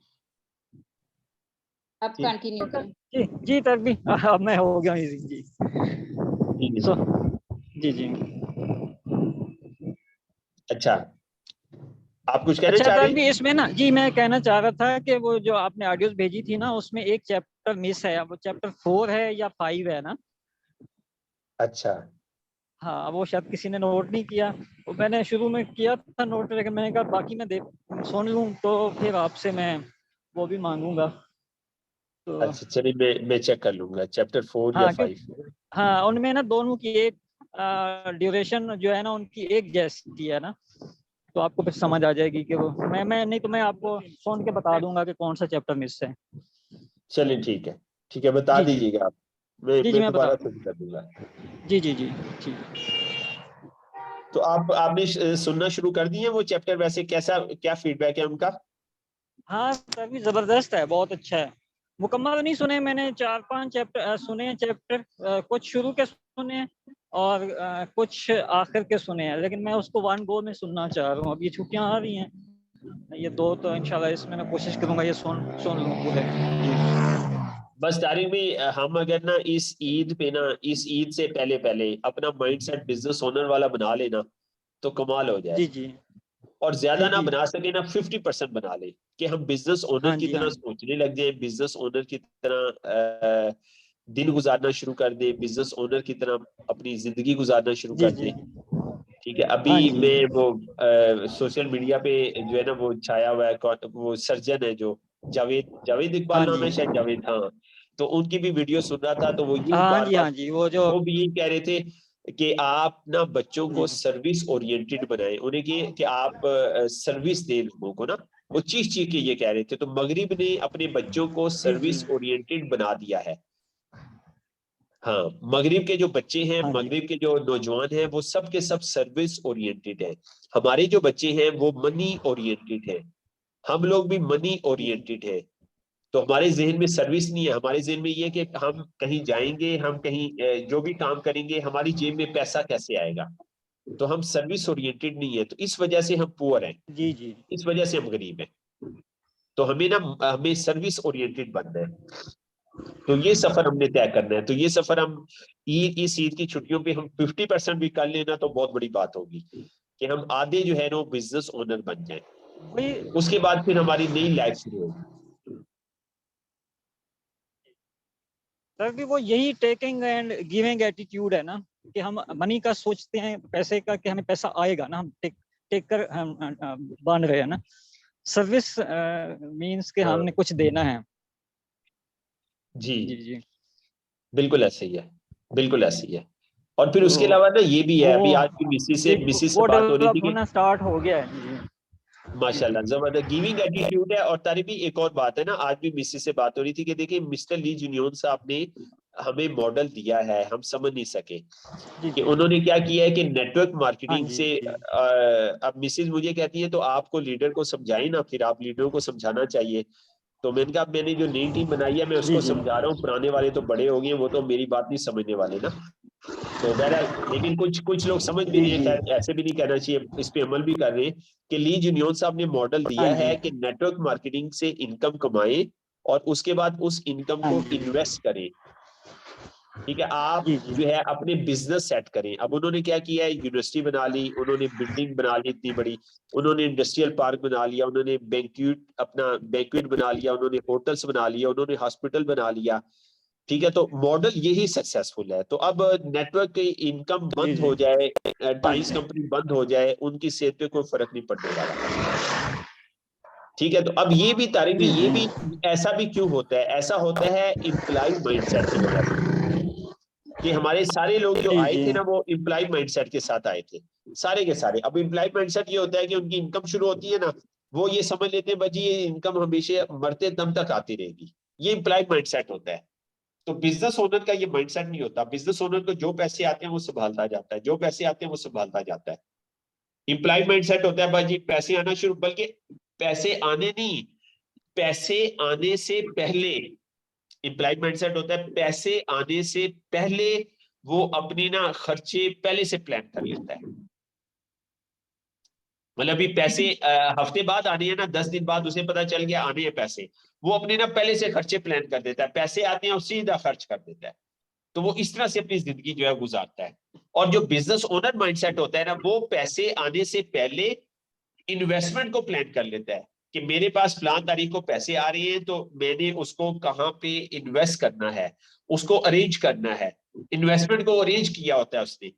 अब ठीक। कंटिन्यू करें। जी जी तक भी अब मैं हो गया इजी जी। ठीक है सो जी जी। अच्छा, आप कुछ कहना अच्छा चाह रहे तभी हैं? इसमें ना जी मैं कहना चाह रहा था कि वो जो आपने ऑडियोज भेजी थी ना उसमें एक चैप्टर मिस है, वो चैप्टर 4 है या 5 है ना? अच्छा हाँ वो शायद किसी ने नोट नहीं किया, वो मैंने शुरू में किया था नोट, लेकिन मैंने कहा बाकी मैं देख सुन लूँ तो फिर आपसे मैं वो भी मांगूंगा तो। अच्छा, चलिए मैं चेक कर लूंगा चैप्टर 4 या हाँ 5। हाँ उनमें ना दोनों की एक ड्यूरेशन जो है ना उनकी एक जैसी है ना, तो आपको फिर समझ आ जाएगी कि वो मैं नहीं तो मैं आपको सुन के बता दूंगा कि कौन सा चैप्टर मिस है। चलिए ठीक है, बता जी जी दीजिएगा आप। मैं जी जी मैं मैं बता दोबारा सुन कर दूंगा। जी जी जी ठीक। तो आपने सुनना शुरू कर दिए वो चैप्टर? वैसे कैसा, क्या फीडबैक है उनका? हाँ सभी जबरदस्त है, बहुत अच्छा है। मुकम्मल नहीं सुने मैंने, 4-5 चैप्टर सुने हैं चैप्टर, कुछ शुरू के सुने हैं और कुछ आखिर के सुने हैं, लेकिन मैं उसको वन गो में सुनना चाह रहा हूँ। अब ये छुट्टियां आ रही हैं, ये 2 तो इंशाल्लाह इसमें मैं कोशिश करूंगा ये सुन लूँ पूरे। बस तारिक भाई, हम अगर ना इस ईद पे ना, इस ईद से पहले पहले अपना माइंडसेट बिजनेस ओनर वाला बना लेना तो कमाल हो जाए। जी जी और ज्यादा जी ना जी बना सके ना 50% बना ले, कि हम बिजनेस ओनर हाँ की जी हाँ तरह सोचने लग जाए, बिजनेस ओनर की तरह दिन गुजारना शुरू कर दे, बिजनेस ओनर की तरह अपनी जिंदगी गुजारना शुरू जी कर जी दे। ठीक है, अभी हाँ जी मैं वो सोशल मीडिया पे जो है ना वो छाया हुआ है, वो सर्जन है जो जावेद जावेद इकबाल हाँ नाम जी है शायद, जावेद, हाँ। तो उनकी भी वीडियो सुन रहा था, तो वो यही बार बार हाँ जी वो जो वो भी यही कह रहे थे कि आप ना बच्चों जी को सर्विस ओरिएंटेड बनाएं, उन्हें कि आप सर्विस दें लोगों को ना। वो चीख चीख के ये कह रहे थे। तो मगरिब ने अपने बच्चों को जी जी सर्विस ओरिएंटेड बना दिया है। हाँ, मगरिब के जो बच्चे हैं, हाँ जी मगरिब के जो नौजवान हैं, वो सब के सब सर्विस ओरिएंटेड है। हमारे जो बच्चे हैं वो मनी ओरिएंटेड है। हम लोग भी मनी जी जी ओरिएंटेड है। तो हमारे जहन में सर्विस नहीं है, हमारे जहन में ये है कि हम कहीं जाएंगे, हम कहीं जो भी काम करेंगे, हमारी जेब में पैसा कैसे आएगा। तो हम सर्विस ओरिएंटेड नहीं है, तो इस वजह से हम पुअर हैं, जी जी इस वजह से हम गरीब हैं। तो हमें सर्विस ओरिएंटेड बनना है। तो ये सफर हमने तय करना है। तो ये सफर हम इस ईद की छुट्टियों पे हम 50% भी कर लेना तो बहुत बड़ी बात होगी, कि हम आधे जो है ना बिजनेस ओनर बन जाए। वही उसके बाद फिर हमारी नई लाइफ शुरू होगी। सर भी वो यही टेकिंग एंड गिविंग एटीट्यूड है ना, कि हम मनी का सोचते हैं, पैसे का, कि हमें पैसा आएगा ना, हम टेक कर हम बन रहे हैं ना। सर्विस मींस कि हमने हाँ कुछ देना है। जी, जी जी बिल्कुल ऐसे ही है, बिल्कुल ऐसे ही है। और फिर उसके तो अलावा ना ये भी है, वो अभी आज की मिसिस से वो बात हो रही थी डेवलप कि होना स्टार्ट हो गया है। जी जी माशाल्लाह जबरदस्त गिविंग एटीट्यूड है। और तारी भी एक और बात है ना, आज भी मिसिस से बात हो रही थी कि देखिए मिस्टर ली जुनियन साहब ने हमें मॉडल दिया है, हम समझ नहीं सके जी कि जी उन्होंने क्या किया है कि नेटवर्क हाँ मार्केटिंग जी से अब मिसिस मुझे कहती है तो आपको लीडर को समझाए ना, फिर आप लीडरों को समझाना चाहिए। तो मैंने कहा मैंने जो नई टीम बनाई है मैं जी उसको जी समझा रहा हूँ, पुराने वाले तो बड़े हो गए, वो तो मेरी बात नहीं समझने वाले ना। तो बहरहाल, लेकिन कुछ कुछ लोग समझ भी जी रहे हैं, जी खैर ऐसे भी नहीं कहना चाहिए, इस पे अमल भी कर रहे हैं कि ली जुनियन साहब ने मॉडल हाँ दिया जी है कि नेटवर्क मार्केटिंग से इनकम कमाए और उसके बाद उस इनकम हाँ को जी इन्वेस्ट करें। ठीक है, आप जी जी जो है अपने बिजनेस सेट करें। अब उन्होंने क्या किया है, यूनिवर्सिटी बना ली, उन्होंने बिल्डिंग बना ली इतनी बड़ी, उन्होंने इंडस्ट्रियल पार्क बना लिया, उन्होंने बैंक्वेट बना लिया, उन्होंने होटल्स बना लिया, उन्होंने हॉस्पिटल बना लिया। ठीक है, तो मॉडल यही सक्सेसफुल है। तो अब नेटवर्क की इनकम जी बंद जी हो जाए, हाँ टाइम्स जी कंपनी बंद हो जाए, उनकी सेहत पे कोई फर्क नहीं पड़ने वाला। ठीक है, तो अब ये भी तारिक भी, जी ये जी भी ऐसा भी क्यों होता है, ऐसा होता है इम्प्लाई माइंडसेट की वजह से, कि हमारे सारे लोग जो जी आए जी थे ना वो इम्प्लाई माइंडसेट के साथ आए थे, सारे के सारे। अब इम्प्लाई माइंडसेट ये होता है कि उनकी इनकम शुरू होती है ना, वो ये समझ लेते हैं भाजी ये इनकम हमेशा मरते दम तक आती रहेगी। ये इम्प्लाई माइंडसेट होता है। तो बिजनेस ओनर का ये माइंडसेट नहीं होता। बिजनेस ओनर को जो पैसे आते हैं वो संभालता जाता है, जो पैसे आते हैं वो संभालता जाता है। इम्प्लाई माइंडसेट होता है भाजी पैसे आना शुरू, बल्कि पैसे आने नहीं, पैसे आने से पहले। इम्प्लाई माइंडसेट होता है पैसे आने से पहले वो अपनी ना खर्चे पहले से प्लान कर लेता है। मतलब अभी पैसे हफ्ते बाद आने हैं ना, 10 दिन बाद उसे पता चल गया आने हैं पैसे, वो अपने ना पहले से खर्चे प्लान कर देता है, पैसे आते हैं और सीधा खर्च कर देता है। तो वो इस तरह से अपनी जिंदगी जो है गुजारता है। और जो बिजनेस ओनर माइंडसेट होता है ना, वो पैसे आने से पहले इन्वेस्टमेंट को प्लान कर लेता है कि मेरे पास प्लान तारीख को पैसे आ रहे हैं तो मैंने उसको कहाँ पे इन्वेस्ट करना है, उसको अरेंज करना है। इन्वेस्टमेंट को अरेंज किया होता है उसने,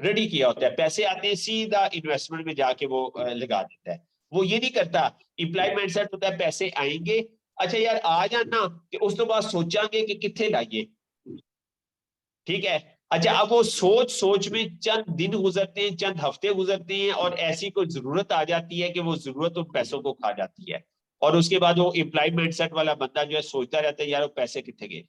रेडी किया होता है, पैसे आते हैं सीधा इन्वेस्टमेंट में जाके वो लगा देता है। वो ये नहीं करता, एम्प्लॉयमेंट सेट होता है पैसे आएंगे, अच्छा यार आ जाना, कि उस तो बाद सोचांगे कि कितने लाइए, ठीक है। अच्छा अब वो सोच सोच में चंद दिन गुजरते हैं, चंद हफ्ते गुजरते हैं, और ऐसी कोई जरूरत आ जाती है कि वो जरूरत उन पैसों को खा जाती है, और उसके बाद वो एम्प्लॉयमेंट सेट वाला बंदा जो है सोचता रहता है यार वो पैसे कितने गए।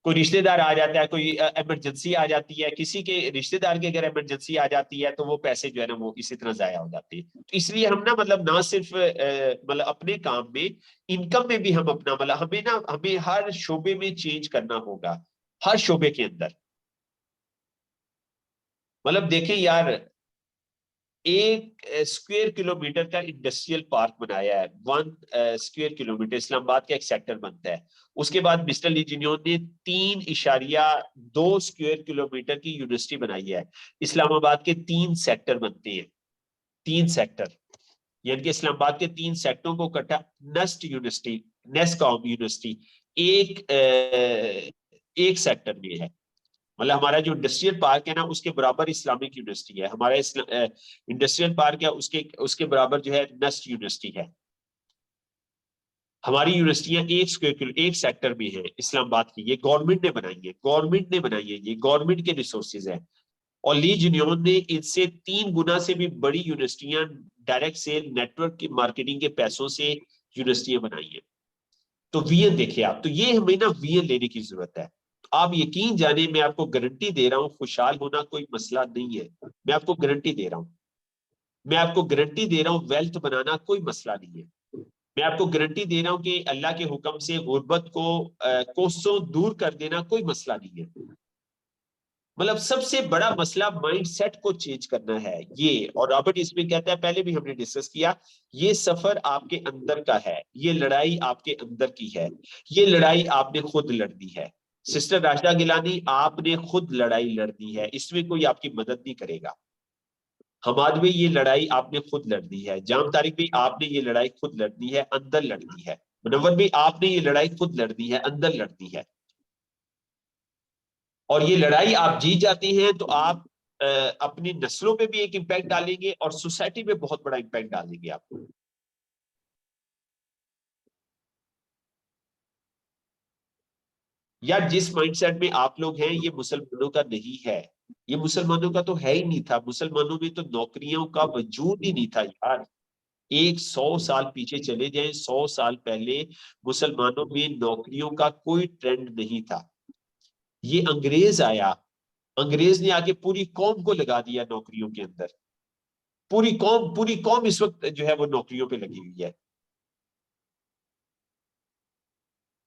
कोई रिश्तेदार आ जाता है, कोई इमरजेंसी आ जाती है, किसी के रिश्तेदार की अगर इमरजेंसी आ जाती है तो वो पैसे जो है ना वो इसी तरह जाया हो जाते हैं। तो इसलिए हम ना मतलब ना सिर्फ मतलब अपने काम में, इनकम में भी हम अपना मतलब हमें हर शोबे में चेंज करना होगा, हर शोबे के अंदर। मतलब देखें यार, 1 स्क्वायर किलोमीटर का इंडस्ट्रियल पार्क बनाया है, 1 स्क्वायर किलोमीटर इस्लामाबाद का एक सेक्टर बनता है। उसके बाद मिस्टर लीजिनियोन ने 3.2 स्क्वायर किलोमीटर की यूनिवर्सिटी बनाई है। इस्लामाबाद के 3 सेक्टर बनते हैं, 3 सेक्टर, यानी कि इस्लामाबाद के 3 सेक्टरों को इकट्ठा नेस्ट यूनिवर्सिटी, नेस्कॉम यूनिवर्सिटी एक सेक्टर में है। मतलब हमारा जो इंडस्ट्रियल पार्क है ना उसके बराबर इस्लामिक यूनिवर्सिटी है, हमारा इंडस्ट्रियल पार्क है उसके उसके बराबर जो है नेस्ट यूनिवर्सिटी है। हमारी यूनिवर्सिटियां एक सेक्टर में है इस्लामाबाद की, ये गवर्नमेंट ने बनाई है, गवर्नमेंट ने बनाई है, ये गवर्नमेंट के रिसोर्सेज है। और लीज यूनियन ने इनसे 3 गुना से भी बड़ी यूनिवर्सिटियां डायरेक्ट सेल नेटवर्क की मार्केटिंग के पैसों से यूनिवर्सिटियां बनाई है। तो वीएन देखिए आप, तो ये हमें ना वीएन लेने की जरूरत है। आप यकीन जाने, मैं आपको गारंटी दे रहा हूं, खुशहाल होना कोई मसला नहीं है, मैं आपको गारंटी दे रहा हूं, मैं आपको गारंटी दे रहा हूं, वेल्थ बनाना कोई मसला नहीं है। मैं आपको गारंटी दे रहा हूं कि अल्लाह के हुक्म से गुर्बत को कोसों दूर कर देना कोई मसला नहीं है। मतलब सबसे बड़ा मसला माइंड सेट को चेंज करना है ये। और रॉबर्ट इसमें कहता है, पहले भी हमने डिस्कस किया, ये सफर आपके अंदर का है, ये लड़ाई आपके अंदर की है, ये लड़ाई आपने खुद लड़नी है। सिस्टर राशिदा गिलानी, आपने खुद लड़ाई लड़नी है, इसमें कोई आपकी मदद नहीं करेगा। हमाद भाई, ये लड़ाई आपने खुद लड़नी है। जाम तारिक भी, आपने ये लड़ाई खुद लड़नी है, अंदर लड़नी है। मुनव्वर भी, आपने ये लड़ाई खुद लड़नी है, अंदर लड़नी है। और ये लड़ाई आप जीत जाते हैं तो आप अपनी नस्लों पे भी एक इम्पैक्ट डालेंगे और सोसाइटी पे बहुत बड़ा इम्पैक्ट डालेंगे आप। यार जिस माइंडसेट में आप लोग हैं ये मुसलमानों का नहीं है, ये मुसलमानों का तो है ही नहीं था। मुसलमानों में तो नौकरियों का वजूद ही नहीं था यार। 100 साल पीछे चले जाएं, 100 साल पहले मुसलमानों में नौकरियों का कोई ट्रेंड नहीं था। ये अंग्रेज आया, अंग्रेज ने आके पूरी कौम को लगा दिया नौकरियों के अंदर। पूरी कौम इस वक्त जो है वो नौकरियों पे लगी हुई है।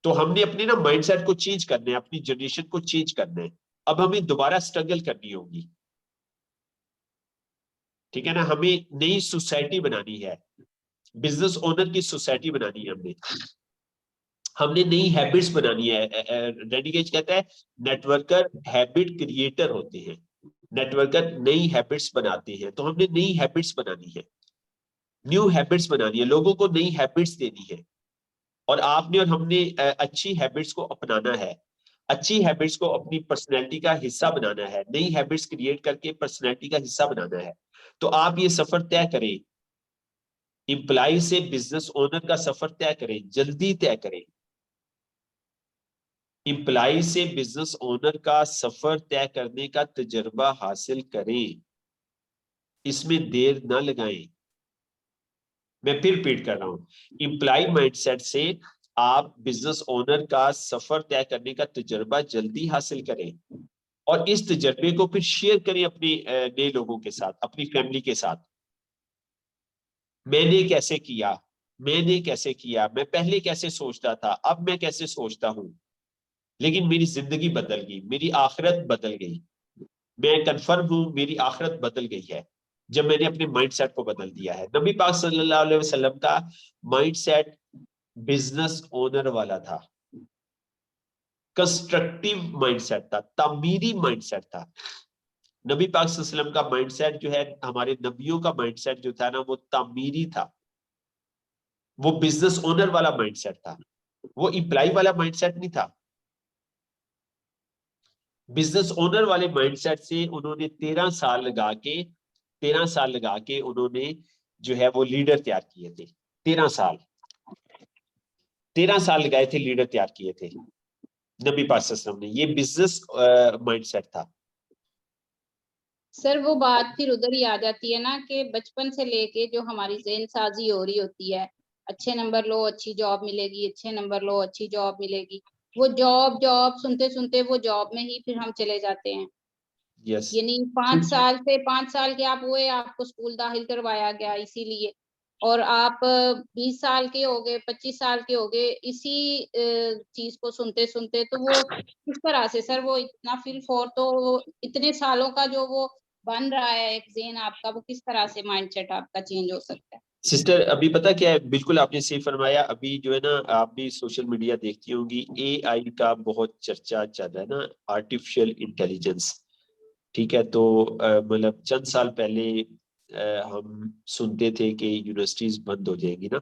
तो हमने अपने ना माइंडसेट को चेंज करना है, अपनी जनरेशन को चेंज करना है। अब हमें दोबारा स्ट्रगल करनी होगी, ठीक है ना। हमें नई सोसाइटी बनानी है, बिजनेस ओनर की सोसाइटी बनानी है। हमने नई हैबिट्स बनानी है। रेडिगेज कहता है नेटवर्कर हैबिट क्रिएटर होते हैं, नेटवर्कर नई हैबिट्स बनाते हैं। तो हमने नई हैबिट्स बनानी है, न्यू हैबिट्स बनानी है, लोगों को नई हैबिट्स देनी है। और आपने और हमने अच्छी हैबिट्स को अपनाना है, अच्छी हैबिट्स को अपनी पर्सनैलिटी का हिस्सा बनाना है, नई हैबिट्स क्रिएट करके पर्सनैलिटी का हिस्सा बनाना है। तो आप ये सफर तय करें, एम्प्लॉय से बिजनेस ओनर का सफर तय करें, जल्दी तय करें। एम्प्लॉय से बिजनेस ओनर का सफर तय करने का तजर्बा हासिल करें, इसमें देर ना लगाएं। मैं फिर रिपीट कर रहा हूं, एम्प्लॉय माइंडसेट से आप बिजनेस ओनर का सफर तय करने का तजर्बा जल्दी हासिल करें, और इस तजर्बे को फिर शेयर करें अपने नए लोगों के साथ, अपनी फैमिली के साथ। मैंने कैसे किया, मैंने कैसे किया, मैं पहले कैसे सोचता था, अब मैं कैसे सोचता हूं, लेकिन मेरी जिंदगी बदल गई, मेरी आखिरत बदल गई। मैं कंफर्म हूं मेरी आखिरत बदल गई है जब मैंने अपने माइंडसेट को बदल दिया है। नबी पाक सल्लल्लाहु अलैहि वसल्लम का माइंडसेट बिजनेस ओनर वाला था, कंस्ट्रक्टिव माइंडसेट था, तामीरी माइंडसेट था। नबी पाक सल्लल्लाहु अलैहि वसल्लम का माइंडसेट जो है, हमारे नबियों का माइंडसेट जो था ना, वो तामीरी था, वो बिजनेस ओनर वाला माइंडसेट था, वो इम्प्लाई वाला माइंडसेट नहीं था। बिजनेस ओनर वाले माइंडसेट से उन्होंने 13 साल लगा के उन्होंने जो है वो लीडर तैयार किए थे। 13 साल लगाए थे, लीडर तैयार किए थे नबी पाक सल्लल्लाहु अलैहि वसल्लम ने। ये बिजनेस माइंडसेट था। सर वो बात फिर उधर ही आ जाती है ना कि बचपन से लेके जो हमारी ज़हन साजी हो रही होती है, अच्छे नंबर लो अच्छी जॉब मिलेगी, अच्छे नंबर लो अच्छी जॉब मिलेगी, वो जॉब जॉब सुनते सुनते वो जॉब में ही फिर हम चले जाते हैं। यस, यानी 5 साल के आप हुए, आपको स्कूल दाखिल करवाया गया इसीलिए, और आप 20 साल के हो गए, 25 साल के हो गए इसी चीज को सुनते सुनते, तो वो किस तरह से सर वो इतना फील फॉर, तो वो इतने सालों का जो वो बन रहा है एक ज़हन आपका, वो किस तरह से माइंडसेट आपका चेंज हो सकता है? सिस्टर अभी पता क्या है, बिल्कुल आपने सही फरमाया। अभी जो है ना, आप भी सोशल मीडिया देखती होंगी, एआई का बहुत चर्चा चल रहा है ना, आर्टिफिशियल इंटेलिजेंस। ठीक है, तो मतलब चंद साल पहले हम सुनते थे कि यूनिवर्सिटीज बंद हो जाएंगी ना,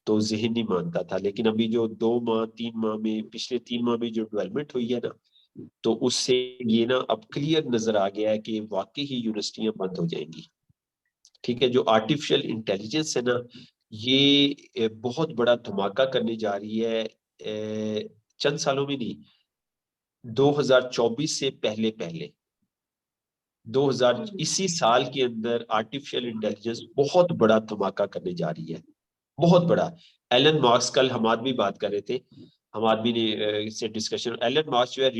तो ज़हन नहीं मानता था। लेकिन अभी जो 2 माह 3 माह में, पिछले 3 माह में जो डेवलपमेंट हुई है ना, तो उससे ये ना अब क्लियर नजर आ गया है कि वाकई ही यूनिवर्सिटियां बंद हो जाएंगी। ठीक है, जो आर्टिफिशियल इंटेलिजेंस है ना, ये बहुत बड़ा धमाका करने जा रही है। चंद सालों में नहीं, 2024 से पहले पहले 2000 इसी साल के अंदर आर्टिफिशियल इंटेलिजेंस बहुत बड़ा धमाका करने जा रही है, बहुत बड़ा। एलन मार्क्स, कल हमाद भी बात कर रहे थे, हमाद भी ने से डिस्कशन, एलन मार्क्स जो है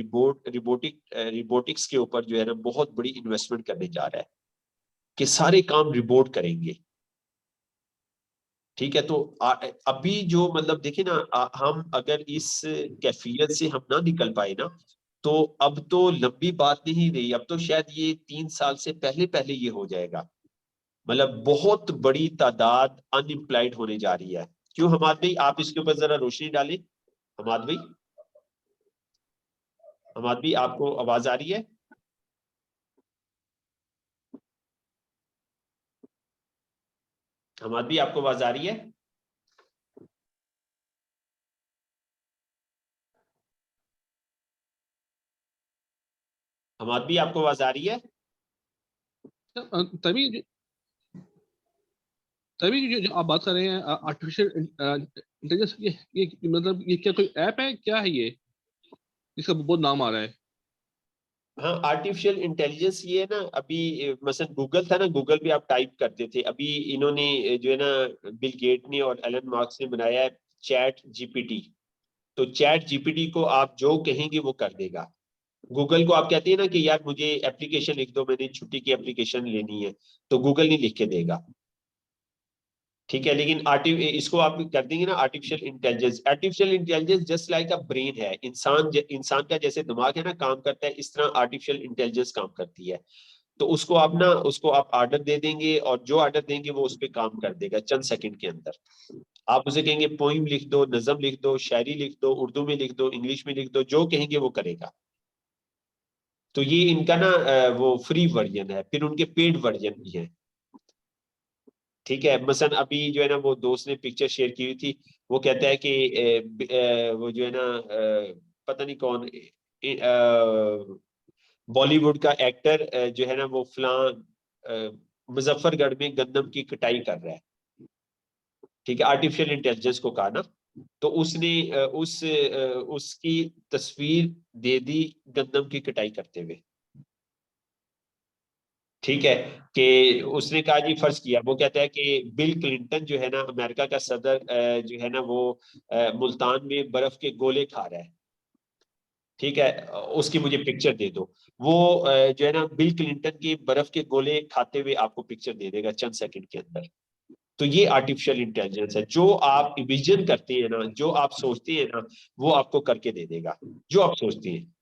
रिबोटिक्स के ऊपर जो है ना बहुत बड़ी इन्वेस्टमेंट करने जा रहा है कि सारे काम रिबोट करेंगे। ठीक है, तो अभी जो मतलब देखिए ना, हम अगर इस कैफियत से हम ना निकल पाए ना, तो अब तो लंबी बात नहीं रही, अब तो शायद ये 3 साल से पहले पहले ये हो जाएगा। मतलब बहुत बड़ी तादाद अनएम्प्लॉयड होने जा रही है। क्यों हमाद भाई, आप इसके ऊपर जरा रोशनी डालें। हमाद भाई, हमाद भाई आपको आवाज आ रही है? हमाद भाई आपको आवाज आ रही है? हमाद भाई आपको आवाज आ रही है? तभी जो आप बात कर रहे हैं आर्टिफिशियल इंटेलिजेंस, ये मतलब ये क्या कोई ऐप है, क्या है ये जिसका बहुत नाम आ रहा है? हाँ, आर्टिफिशियल इंटेलिजेंस ये है ना, अभी मसलन गूगल था ना, गूगल पे आप टाइप करते थे, अभी इन्होंने जो है ना, बिल गेट ने और एलन मार्क्स ने बनाया है चैट जीपीटी। तो चैट जीपीटी को आप जो कहेंगे वो कर देगा। गूगल को आप कहते हैं ना कि यार मुझे एप्लीकेशन लिख दो, मैंने छुट्टी की एप्लीकेशन लेनी है, तो गूगल नहीं लिख के देगा। ठीक है, लेकिन इसको आप कर देंगे ना artificial intelligence. Artificial intelligence just like a brain है, इंसान का जैसे दिमाग है ना काम करता है, इस तरह आर्टिफिशियल इंटेलिजेंस काम करती है। तो उसको आप ऑर्डर दे देंगे, और जो ऑर्डर देंगे वो उस पर काम कर देगा चंद सेकंड के अंदर। आप उसे कहेंगे पोइम लिख दो, नज़म लिख दो, शायरी लिख दो, उर्दू में लिख दो, इंग्लिश में लिख दो, जो कहेंगे वो करेगा। तो ये इनका ना वो फ्री वर्जन है, फिर उनके पेड वर्जन भी है। ठीक है, मसलन अभी जो है ना, वो दोस्त ने पिक्चर शेयर की हुई थी, वो कहता है कि वो जो है ना, पता नहीं कौन, बॉलीवुड का एक्टर जो है ना, वो फलां मुजफ्फरगढ़ में गंदम की कटाई कर रहा है। ठीक है, आर्टिफिशियल इंटेलिजेंस को कहा ना, तो उसने उसकी तस्वीर दे दी गंदम की कटाई करते हुए। ठीक है, कि उसने कहा जी, फर्ज किया, वो कहता है कि बिल क्लिंटन जो है ना, अमेरिका का सदर जो है ना, वो मुल्तान में बर्फ के गोले खा रहा है। ठीक है, उसकी मुझे पिक्चर दे दो। वो जो है ना, बिल क्लिंटन की बर्फ के गोले खाते हुए आपको पिक्चर दे देगा चंद सेकंड के अंदर। तो ये आर्टिफिशियल इंटेलिजेंस है, जो आप इमेजिन करते हैं ना, जो आप सोचते हैं ना, वो आपको करके दे देगा जो आप सोचते हैं।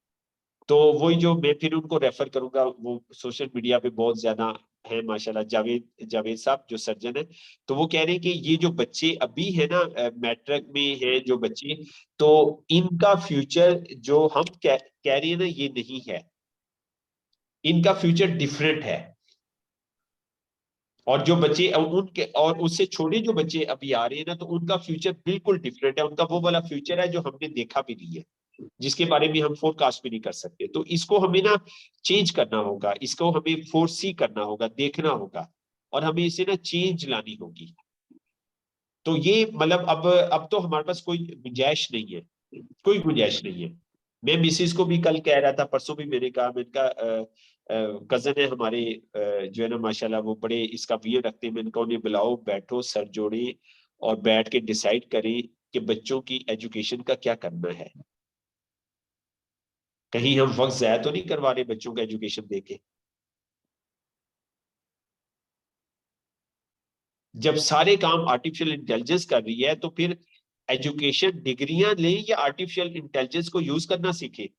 तो वही जो मैं फिर उनको रेफर करूंगा, वो सोशल मीडिया पे बहुत ज्यादा है माशाल्लाह, जावेद जावेद साहब जो सर्जन है। तो वो कह रहे हैं कि ये जो बच्चे अभी है ना, मैट्रिक में है जो बच्चे, तो इनका फ्यूचर जो हम कह रहे हैं ना, ये नहीं है। इनका फ्यूचर डिफरेंट है। और जो बच्चे उनके और उससे छोटे जो बच्चे अभी आ रहे हैं ना, तो उनका फ्यूचर बिल्कुल डिफरेंट है। उनका वो वाला फ्यूचर है जो हमने देखा भी नहीं है, जिसके बारे में हम फोरकास्ट भी नहीं कर सकते। तो इसको हमें ना चेंज करना होगा, इसको हमें फोरसी करना होगा, देखना होगा, और हमें इसे ना चेंज लानी होगी। तो ये मतलब अब तो हमारे पास कोई गुंजाइश नहीं है, कोई गुंजाइश नहीं है। मैं मिसिस को भी कल कह रहा था, परसों भी मैंने कहा, मैंने कहा कजन है हमारे, जो है ना माशाल्लाह वो बड़े इसका वियर रखते हैं। मैंने कहा उन्हें बुलाओ, बैठो, सर जोड़े और बैठ के डिसाइड करें कि बच्चों की एजुकेशन का क्या करना है। कहीं हम वक्त जाया तो नहीं करवा रहे बच्चों का एजुकेशन देके। जब सारे काम आर्टिफिशियल इंटेलिजेंस कर रही है, तो फिर एजुकेशन डिग्रियां ले या आर्टिफिशियल इंटेलिजेंस को यूज करना सीखे।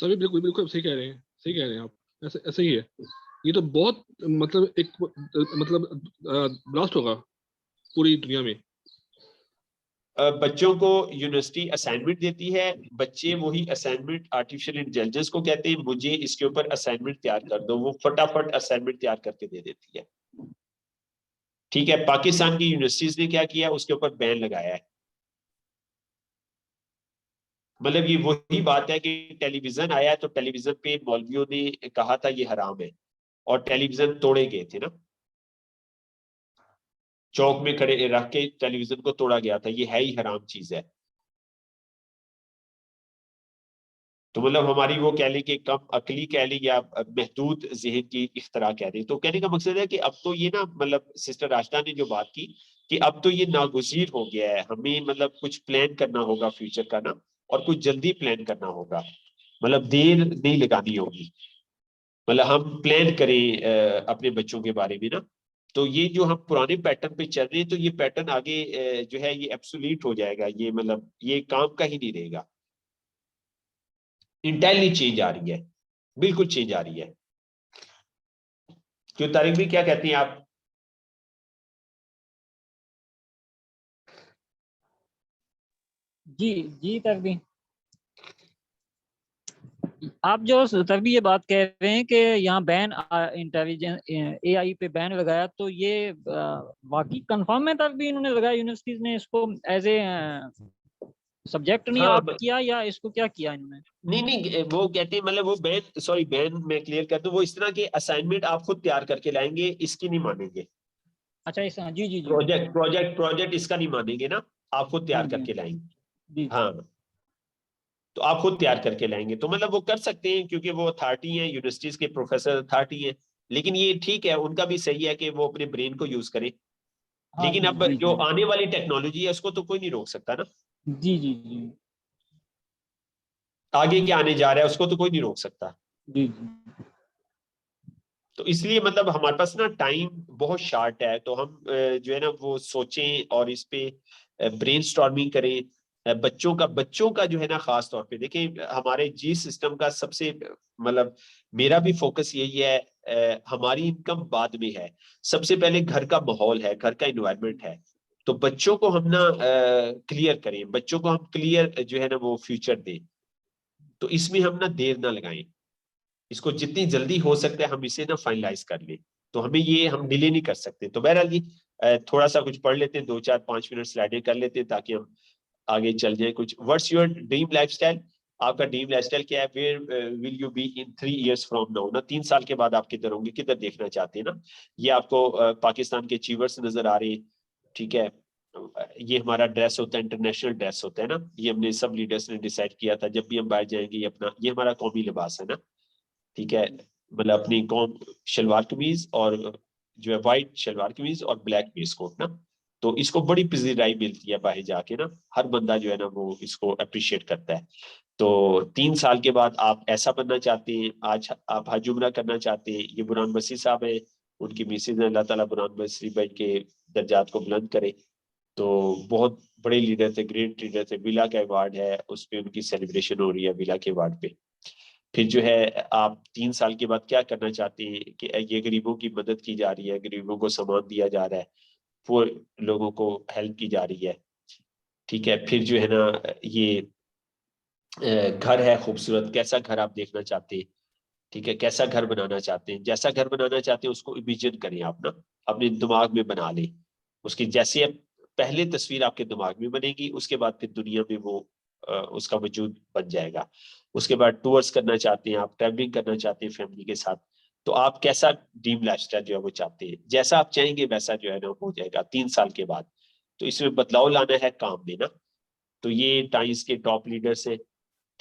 तभी बिल्कुल बिल्कुल सही कह रहे हैं, सही कह रहे हैं आप। ऐसे ऐसे ही है। ये तो बहुत मतलब एक मतलब ब्लास्ट होगा पूरी दुनिया में। बच्चों को यूनिवर्सिटी असाइनमेंट देती है, बच्चे वही असाइनमेंट आर्टिफिशियल इंटेलिजेंस को कहते हैं मुझे इसके ऊपर असाइनमेंट तैयार कर दो, वो फटाफट असाइनमेंट तैयार करके दे देती है। ठीक है, पाकिस्तान की यूनिवर्सिटीज ने क्या किया, उसके ऊपर बैन लगाया है। मतलब ये वही बात है कि टेलीविजन आया तो टेलीविजन पे मौलवियों ने कहा था ये हराम है, और टेलीविजन तोड़े गए थे ना, चौक में खड़े रख के टेलीविजन को तोड़ा गया था, ये है ही हराम चीज है। तो मतलब हमारी वो कह लें कि कम अकली कह लें या महदूद जहन की इख्तरा कह दें। तो कहने का मकसद है कि अब तो ये ना, मतलब सिस्टर राशिदा ने जो बात की कि अब तो ये नागुज़ीर हो गया है, हमें मतलब कुछ प्लान करना होगा फ्यूचर का ना, और कुछ जल्दी प्लान करना होगा, मतलब देर नहीं लगानी होगी। मतलब हम प्लान करें अपने बच्चों के बारे में ना। तो ये जो हम पुराने पैटर्न पे चल रहे हैं, तो ये पैटर्न आगे जो है ये एब्सोल्यूट हो जाएगा, ये मतलब ये काम का ही नहीं रहेगा। इंटायरली चेंज आ रही है, बिल्कुल चेंज आ रही है। क्यों तारिक भी, क्या कहती हैं आप? जी जी तभी आप जो तभी ये बात कह रहे हैं कि यहाँ बैन इंटेलिजेंस एआई पे बैन लगाया, तो ये वाकई कंफर्म है तभी इन्होंने लगाया, यूनिवर्सिटीज ने इसको एज ए सब्जेक्ट नहीं हाँ ऑप्ट किया, या इसको क्या किया इन्होंने? नहीं नहीं, वो कहते हैं मतलब वो बैन, सॉरी बैन मैं क्लियर कर दूं, वो इस तरह के असाइनमेंट आप खुद तैयार करके लाएंगे, इसकी नहीं मानेंगे। अच्छा इस जी जी जी प्रोजेक्ट इसका नहीं मानेंगे ना, आप खुद हाँ तैयार जी करके लाएंगे। जी जी हाँ, तो आप खुद तैयार करके लाएंगे, तो मतलब वो कर सकते हैं क्योंकि वो अथॉरिटी है, यूनिवर्सिटीज के प्रोफेसर अथॉरिटी है। लेकिन ये ठीक है, उनका भी सही है कि वो अपने ब्रेन को यूज करें। हाँ लेकिन जी अब जी जो जी आने वाली टेक्नोलॉजी है उसको तो कोई नहीं रोक सकता ना, जी जी जी आगे क्या आने जा रहा है उसको तो कोई नहीं रोक सकता। जी जी तो इसलिए मतलब हमारे पास ना टाइम बहुत शार्ट है, तो हम जो है ना वो सोचें और इस पे ब्रेनस्टॉर्मिंग करें। बच्चों का जो है ना, खास तौर पे देखें, हमारे जी सिस्टम का सबसे मतलब मेरा भी फोकस यही है। हमारी इनकम बाद में है, सबसे पहले घर का माहौल है, घर का इन्वायरमेंट है। तो बच्चों को हम ना क्लियर करें, बच्चों को हम क्लियर जो है ना वो फ्यूचर दें। तो इसमें हम ना देर ना लगाएं, इसको जितनी जल्दी हो सकता है हम इसे ना फाइनलाइज कर लें। तो हमें ये हम डिले नहीं कर सकते। तो बहरहाल ये थोड़ा सा कुछ पढ़ लेते हैं, 2 4 5 मिनट स्लाइडें कर लेते हैं ताकि हम आगे चल जाए। कुछ व्हाट्स योर ड्रीम लाइफस्टाइल, आपका ड्रीम लाइफस्टाइल क्या है? Where will you be in 3 years from now ना, 3 साल के बाद आप किधर होंगे, किधर देखना चाहते हैं ना। ये आपको पाकिस्तान के अचीवर्स नजर आ रहे हैं। ठीक है, ये हमारा ड्रेस होता है, इंटरनेशनल ड्रेस होता है ना, ये हमने सब लीडर्स ने डिसाइड किया था जब भी हम बाहर जाएंगे, ये अपना ये हमारा कौमी लिबास है ना। ठीक है, मतलब अपनी कौम शलवार कमीज और जो है वाइट शलवार कमीज और ब्लैक बेस कोट ना। तो इसको बड़ी पजीराई मिलती है बाहर जाके ना, हर बंदा जो है ना वो इसको अप्रिशिएट करता है। तो 3 साल के बाद आप ऐसा बनना चाहते हैं, आज आप हज उम्रा करना चाहते हैं, ये बुरहान मसीह साहब है, उनकी मिसेज है, अल्लाह ताला बुरहान मसीह भाई के दर्जात को बुलंद करे। तो बहुत बड़े लीडर थे, ग्रेट लीडर थे, विला का अवार्ड है, उस पर उनकी सेलिब्रेशन हो रही है विला के अवार्ड पे। फिर जो है आप 3 साल के बाद क्या करना चाहते हैं कि ये गरीबों की मदद की जा रही है, गरीबों को सामान दिया जा रहा है, वो लोगों को हेल्प की जा रही है। ठीक है, फिर जो है ना ये घर है खूबसूरत, कैसा घर आप देखना चाहते हैं, ठीक है, कैसा घर बनाना चाहते हैं, जैसा घर बनाना चाहते हैं उसको इमेजिन करें आप ना, अपने दिमाग में बना लें उसकी। जैसे पहले तस्वीर आपके दिमाग में बनेगी, उसके बाद फिर दुनिया में वो उसका वजूद बन जाएगा। उसके बाद टूर्स करना चाहते हैं आप, ट्रैवलिंग करना चाहते हैं फैमिली के साथ, तो आप कैसा ड्रीम लाइफस्टाइल जो है वो चाहते हैं, जैसा आप चाहेंगे वैसा जो है ना हो जाएगा 3 साल के बाद। तो इसमें बदलाव लाना है काम में ना। तो ये टाइम्स के टॉप लीडर्स हैं,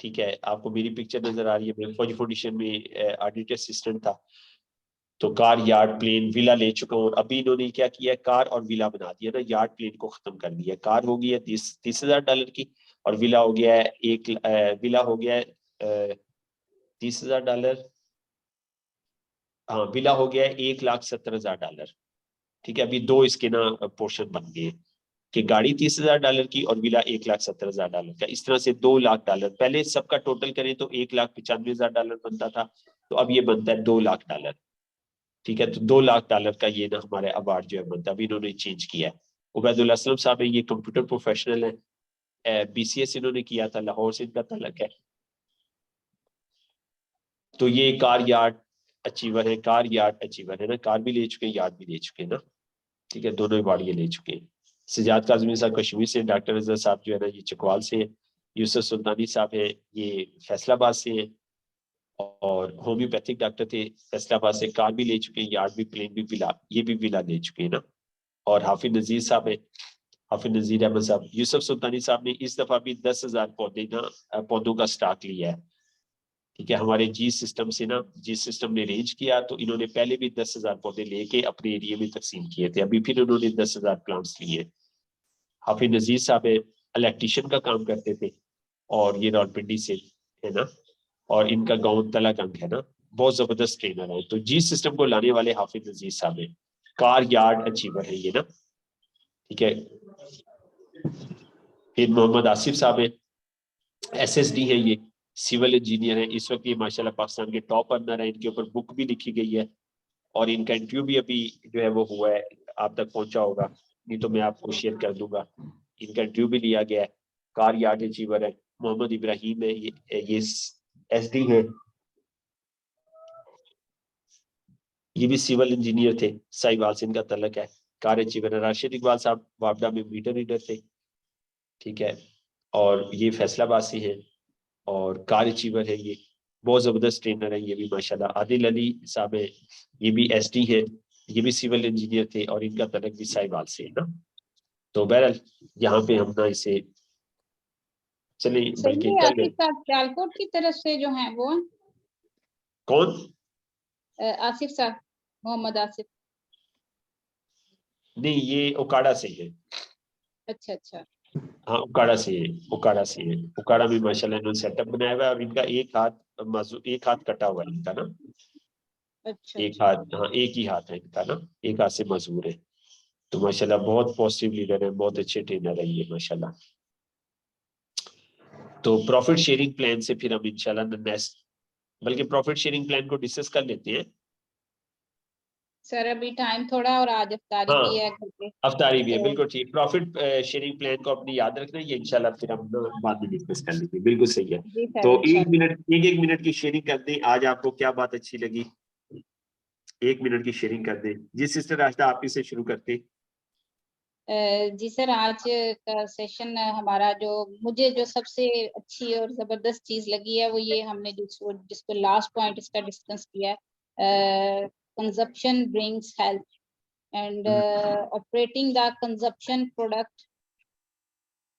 ठीक है। आपको मेरी पिक्चर नजर आ रही है, मैं फौजी फाउंडेशन में ऑडिट असिस्टेंट था। तो कार, यार्ड, प्लेन, विला ले चुका हूँ। अभी इन्होंने क्या किया, कार और विला बना दिया ना, यार्ड प्लेन को खत्म कर दिया। कार हो गई है 30,000 डॉलर की, और विला हो गया है विला हो गया है 30,000 डॉलर। हाँ, विला हो गया है 1,70,000 डॉलर, ठीक है। अभी दो इसके ना पोर्शन बन गए कि गाड़ी 30,000 डॉलर की और विला 1,70,000 डॉलर का। इस तरह से 2 लाख डॉलर, पहले सबका टोटल करें तो 1,95,000 डॉलर बनता था, तो अब ये बनता है 2 लाख डॉलर, ठीक है। तो 2 लाख डॉलर का ये ना हमारे अवार्ड जो है बनता है, अभी इन्होंने चेंज किया है। उबैदुल असलम साहब है, ये कंप्यूटर प्रोफेशनल है, BCS इन्होंने किया था, लाहौर से इनका तलक है। तो ये कार यार्ड अचीवर है, कार यार्ड अचीवर है ना, कार भी ले चुके हैं, यार्ड भी ले चुके हैं ना, ठीक है, दोनों अवार्ड ये ले चुके हैं। सजाद काज़मी साहब कश्मीर से, डॉक्टर रजा साहब जो है ना ये चकवाल से हैं, यूसुफ सुल्तानी साहब है ये फैसलाबाद से हैं, और होम्योपैथिक डॉक्टर थे फैसलाबाद से, कार भी ले चुके हैं, यार्ड भी, प्लेन भी, विला, ये भी विला ले चुके हैं ना। और हाफिज नजीर साहब है, हाफिज नजीर अहमद साहब। यूसुफ सुल्तानी साहब ने इस दफा भी 10,000 पौधे ना पौधों का स्टॉक लिया है, ठीक है। हमारे जी सिस्टम से ना, जी सिस्टम ने अरेंज किया, तो इन्होंने पहले भी 10,000 पौधे लेके अपने एरिया में तकसीम किए थे, अभी फिर उन्होंने 10,000 प्लांट्स लिए। हाफिज नजीर साहब इलेक्ट्रिशियन का काम करते थे, और ये रावलपिंडी से है ना, और इनका गांव तलागंग है ना, बहुत जबरदस्त ट्रेनर है। तो जी सिस्टम को लाने वाले हाफिज नजीर साहब है, कार यार्ड अचीवर है ये ना, ठीक है। फिर मोहम्मद आसिफ साहब है, SSD है ये, सिविल इंजीनियर है। इस वक्त ये माशाल्लाह पाकिस्तान के टॉप अर्नर है, इनके ऊपर बुक भी लिखी गई है, और इनका इंटरव्यू भी अभी जो है वो हुआ है, आप तक पहुंचा होगा, नहीं तो मैं आपको शेयर कर दूंगा। इनका इंटरव्यू भी लिया गया है, कार यार्ड अचीवर है। मोहम्मद इब्राहिम है, ये SD है, ये भी सिविल इंजीनियर थे, साहिवाल से इनका तलक है, कार अचीवर है। राशिद इकबाल साहब वापडा में मीटर रीडर थे, ठीक है, और ये फैसलाबाद से है, और कार अचीवर है ये, बहुत जबरदस्त ट्रेनर है ये भी माशाल्लाह। आदिल अली साहब है, ये भी SD है, ये भी सिविल इंजीनियर थे, और इनका तलक भी साहिवाल से है ना। तो बहरहाल यहाँ पे हम ना इसे चले, बल्कि सही है। कर ले। आसिफ साहब सियालकोट की तरफ से जो हैं वो हैं? कौन? आसिफ साहब, मोहम्मद आसिफ। नहीं, ये उकाड़ा से है। अच्छा अच्छा। हाँ, उकाड़ा से है, उकाड़ा से है। उकाड़ा में माशाल्लाह इन्होंने सेटअप बनाया हुआ है, और इनका एक हाथ कटा हुआ है इनका ना, अच्छा एक अच्छा। हाथ, हाँ एक ही हाथ है इनका ना, एक हाथ से मजबूर है। तो माशाल्लाह बहुत पॉजिटिव लीडर है, बहुत अच्छे ट्रेनर है ये माशाल्लाह। तो प्रॉफिट शेयरिंग प्लान से फिर हम इंशाल्लाह नेक्स्ट, बल्कि प्रॉफिट शेयरिंग प्लान को डिस्कस कर लेते हैं। सर अभी टाइम थोड़ा, और आज अफ्तारी हाँ, भी है घर पे, अफ्तारी भी है, तो बिल्कुल ठीक। प्रॉफिट शेयरिंग प्लान को अपनी याद रखना, ये इंशाल्लाह फिर हम बाद में डिस्कस कर लेंगे, बिल्कुल सही है। जी सर तो इंशाल्लाह। एक मिनट की शेयरिंग कर दें, आज आपको क्या बात अच्छी लगी, 1 मिनट की शेयरिंग कर दें। जी सिस्टर रास्ता, आप ही से शुरू करते हैं। जी सर, आज का सेशन हमारा जो सबसे अच्छी और जबरदस्त चीज लगी है वो ये, हमने जिसको लास्ट पॉइंट इसका डिस्कस किया है, consumption brings health and operating the consumption product.